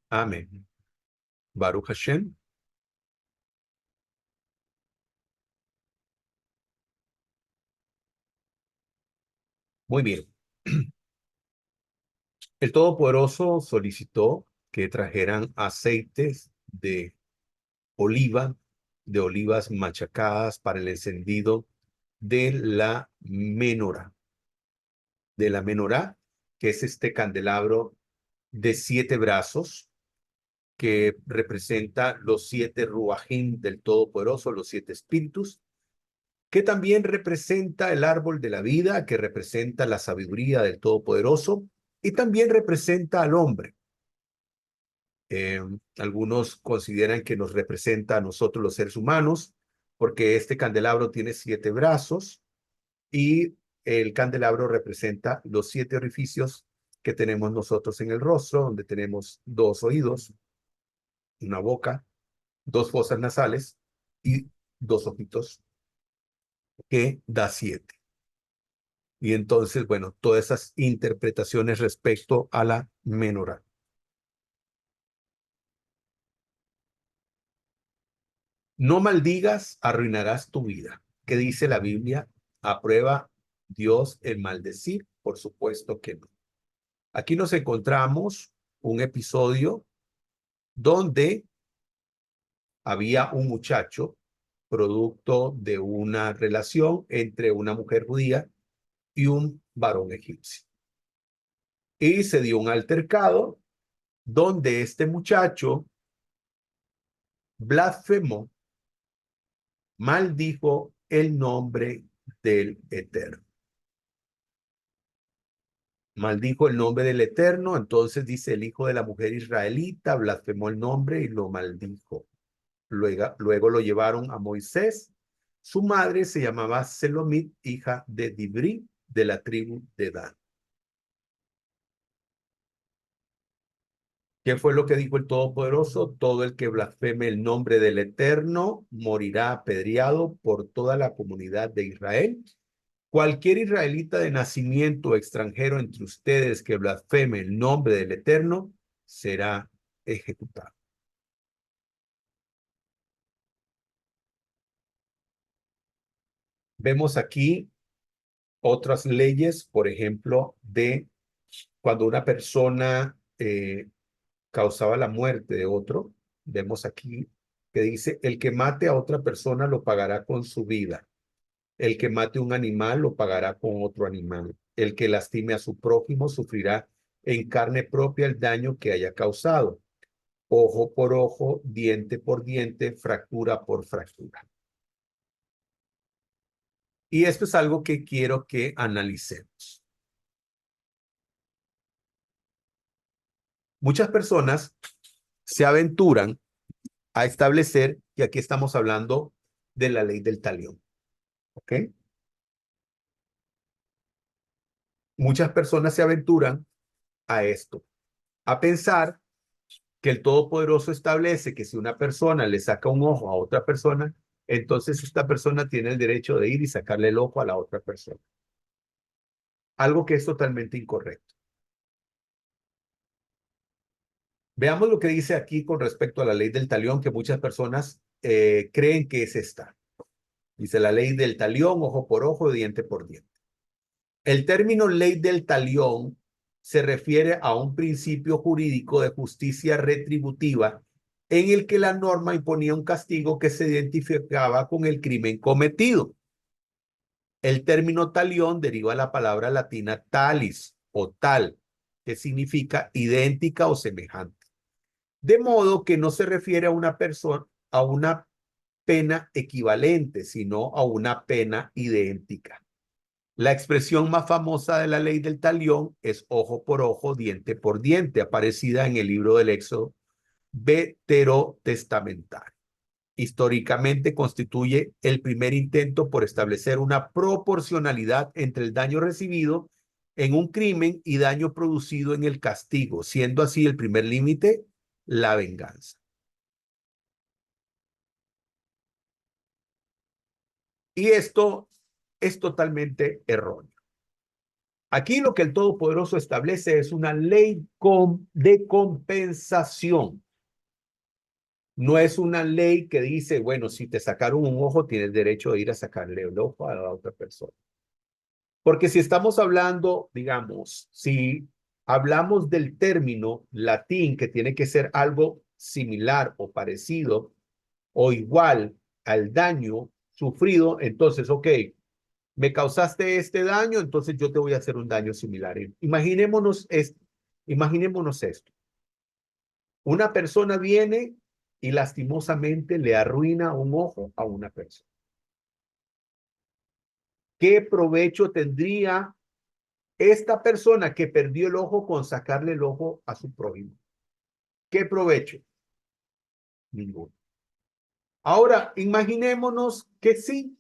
Amén. Baruch Hashem. Muy bien. El Todopoderoso solicitó que trajeran aceites oliva, de olivas machacadas para el encendido de la menorá. De la menorá, que es este candelabro de 7 brazos, que representa los 7 ruajim del Todopoderoso, los 7 espíritus, que también representa el árbol de la vida, que representa la sabiduría del Todopoderoso, y también representa al hombre. Eh, Algunos consideran que nos representa a nosotros los seres humanos, porque este candelabro tiene 7 brazos y el candelabro representa los 7 orificios que tenemos nosotros en el rostro, donde tenemos 2 oídos, una boca, 2 fosas nasales y 2 ojitos, que da 7. Y entonces, bueno, todas esas interpretaciones respecto a la menorá. No maldigas, arruinarás tu vida. ¿Qué dice la Biblia? ¿Aprueba Dios el maldecir? Por supuesto que no. Aquí nos encontramos un episodio donde había un muchacho producto de una relación entre una mujer judía y un varón egipcio. Y se dio un altercado donde este muchacho blasfemó, maldijo el nombre del Eterno. Maldijo el nombre del Eterno, entonces dice el hijo de la mujer israelita, blasfemó el nombre y lo maldijo. Luego lo llevaron a Moisés. Su madre se llamaba Selomit, hija de Dibri, de la tribu de Dan. ¿Qué fue lo que dijo el Todopoderoso? Todo el que blasfeme el nombre del Eterno morirá apedreado por toda la comunidad de Israel. Cualquier israelita de nacimiento o extranjero entre ustedes que blasfeme el nombre del Eterno será ejecutado. Vemos aquí otras leyes, por ejemplo, de cuando una persona causaba la muerte de otro. Vemos aquí que dice, el que mate a otra persona lo pagará con su vida. El que mate un animal lo pagará con otro animal. El que lastime a su prójimo sufrirá en carne propia el daño que haya causado. Ojo por ojo, diente por diente, fractura por fractura. Y esto es algo que quiero que analicemos. Muchas personas se aventuran a establecer, y aquí estamos hablando de la ley del talión, ¿ok? Muchas personas se aventuran a esto, a pensar que el Todopoderoso establece que si una persona le saca un ojo a otra persona, entonces esta persona tiene el derecho de ir y sacarle el ojo a la otra persona. Algo que es totalmente incorrecto. Veamos lo que dice aquí con respecto a la ley del talión, que muchas personas creen que es esta. Dice la ley del talión, ojo por ojo, diente por diente. El término ley del talión se refiere a un principio jurídico de justicia retributiva en el que la norma imponía un castigo que se identificaba con el crimen cometido. El término talión deriva de la palabra latina talis o tal, que significa idéntica o semejante. De modo que no se refiere a una persona, a una pena equivalente, sino a una pena idéntica. La expresión más famosa de la ley del talión es ojo por ojo, diente por diente, aparecida en el libro del Éxodo veterotestamentario. Históricamente constituye el primer intento por establecer una proporcionalidad entre el daño recibido en un crimen y daño producido en el castigo, siendo así el primer límite la venganza. Y esto es totalmente erróneo. Aquí lo que el Todopoderoso establece es una ley de compensación. No es una ley que dice, bueno, si te sacaron un ojo, tienes derecho de ir a sacarle el ojo a la otra persona. Porque si estamos hablando, digamos, si hablamos del término latín que tiene que ser algo similar o parecido o igual al daño sufrido, entonces, ok, me causaste este daño, entonces yo te voy a hacer un daño similar. Imaginémonos esto. Una persona viene y lastimosamente le arruina un ojo a una persona. ¿Qué provecho tendría esta persona que perdió el ojo con sacarle el ojo a su prójimo? ¿Qué provecho? Ninguno. Ahora, imaginémonos que sí,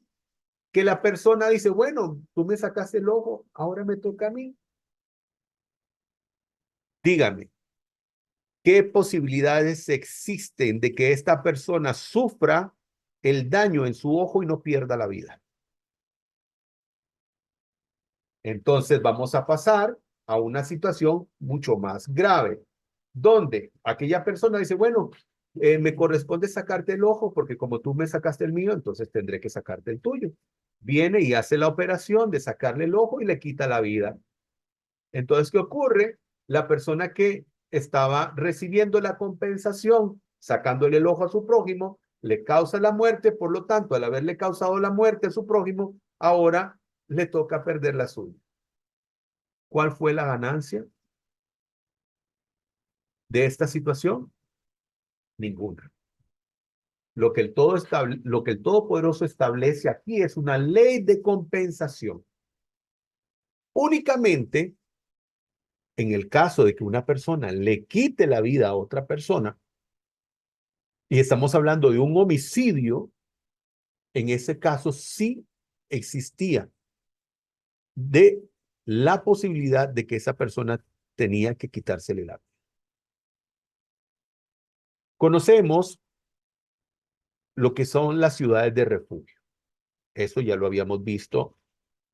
que la persona dice, bueno, tú me sacaste el ojo, ahora me toca a mí. Dígame, ¿qué posibilidades existen de que esta persona sufra el daño en su ojo y no pierda la vida? Entonces vamos a pasar a una situación mucho más grave, donde aquella persona dice, bueno, me corresponde sacarte el ojo porque como tú me sacaste el mío, entonces tendré que sacarte el tuyo. Viene y hace la operación de sacarle el ojo y le quita la vida. Entonces, ¿qué ocurre? La persona que estaba recibiendo la compensación, sacándole el ojo a su prójimo, le causa la muerte, por lo tanto, al haberle causado la muerte a su prójimo, ahora le toca perder la suya. ¿Cuál fue la ganancia de esta situación? Ninguna. Lo que el Todopoderoso establece aquí es una ley de compensación. Únicamente en el caso de que una persona le quite la vida a otra persona, y estamos hablando de un homicidio, en ese caso sí existía de la posibilidad de que esa persona tenía que quitársele la vida. Conocemos lo que son las ciudades de refugio. Eso ya lo habíamos visto,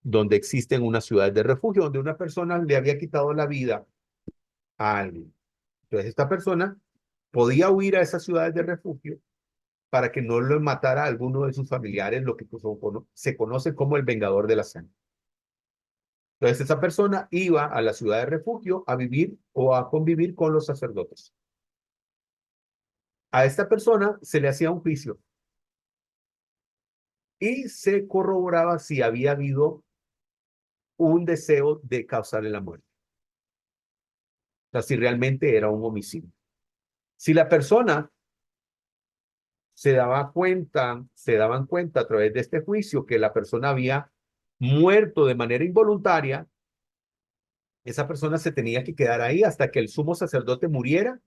donde existen unas ciudades de refugio, donde una persona le había quitado la vida a alguien. Entonces esta persona podía huir a esas ciudades de refugio para que no lo matara a alguno de sus familiares, lo que se conoce como el vengador de la sangre. Entonces esa persona iba a la ciudad de refugio a vivir o a convivir con los sacerdotes. A esta persona se le hacía un juicio y se corroboraba si había habido un deseo de causarle la muerte. O sea, si realmente era un homicidio. Si la persona se daban cuenta a través de este juicio que la persona había muerto de manera involuntaria, esa persona se tenía que quedar ahí hasta que el sumo sacerdote muriera.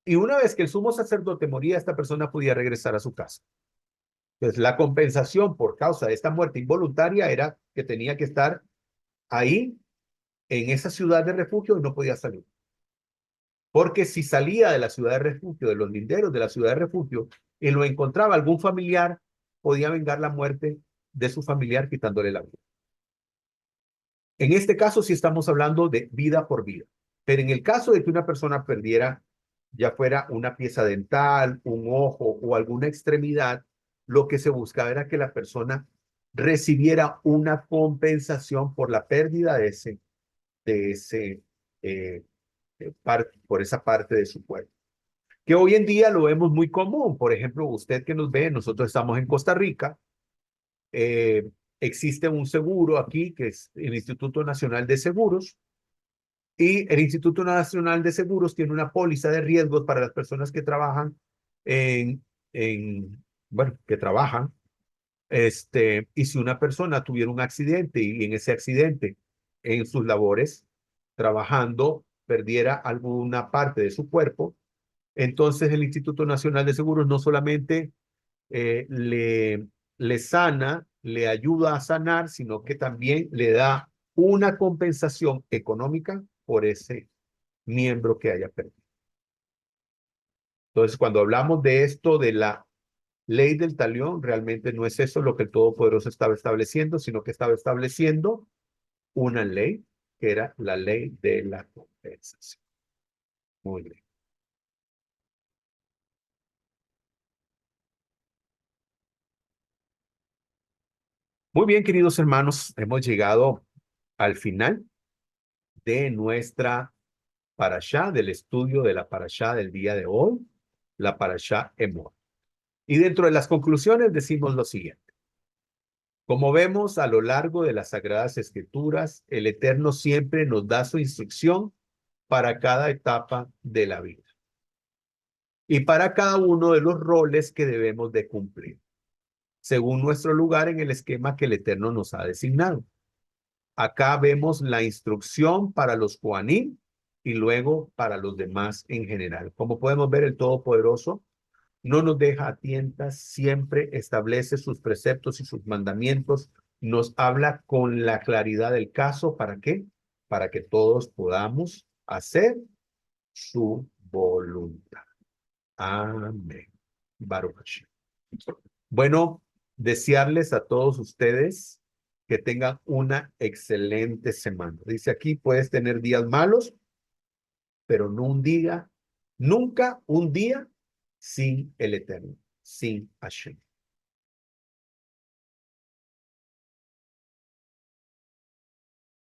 Y una vez que el sumo sacerdote moría, esta persona podía regresar a su casa. Entonces, la compensación por causa de esta muerte involuntaria era que tenía que estar ahí, en esa ciudad de refugio, y no podía salir. Porque si salía de la ciudad de refugio, de los linderos de la ciudad de refugio, y lo encontraba algún familiar, podía vengar la muerte de su familiar quitándole la vida. En este caso sí estamos hablando de vida por vida. Pero en el caso de que una persona perdiera, ya fuera una pieza dental, un ojo o alguna extremidad, lo que se buscaba era que la persona recibiera una compensación por la pérdida de eh, por esa parte de su cuerpo. Que hoy en día lo vemos muy común. Por ejemplo, usted que nos ve, nosotros estamos en Costa Rica, eh, existe un seguro aquí que es el Instituto Nacional de Seguros, y el Instituto Nacional de Seguros tiene una póliza de riesgos para las personas que trabajan bueno, que trabajan. Y si una persona tuviera un accidente y en ese accidente, en sus labores, trabajando, perdiera alguna parte de su cuerpo, entonces el Instituto Nacional de Seguros no solamente eh, le, le sana, le ayuda a sanar, sino que también le da una compensación económica por ese miembro que haya perdido. Entonces, cuando hablamos de esto, de la ley del talión, realmente no es eso lo que el Todopoderoso estaba estableciendo, sino que estaba estableciendo una ley que era la ley de la compensación. Muy bien. Muy bien, queridos hermanos, hemos llegado al final de nuestra parashá, del estudio de la parashá del día de hoy, la parashá Emor. Y dentro de las conclusiones decimos lo siguiente. Como vemos a lo largo de las Sagradas Escrituras, el Eterno siempre nos da su instrucción para cada etapa de la vida y para cada uno de los roles que debemos de cumplir, según nuestro lugar en el esquema que el Eterno nos ha designado. Acá vemos la instrucción para los Kohanim y luego para los demás en general. Como podemos ver, el Todopoderoso no nos deja a tientas, siempre establece sus preceptos y sus mandamientos, nos habla con la claridad del caso. ¿Para qué? Para que todos podamos hacer su voluntad. Amén. Baruch Hashem. Bueno, desearles a todos ustedes que tengan una excelente semana. Dice aquí, puedes tener días malos, pero no un día, nunca un día sin el Eterno, sin Hashem.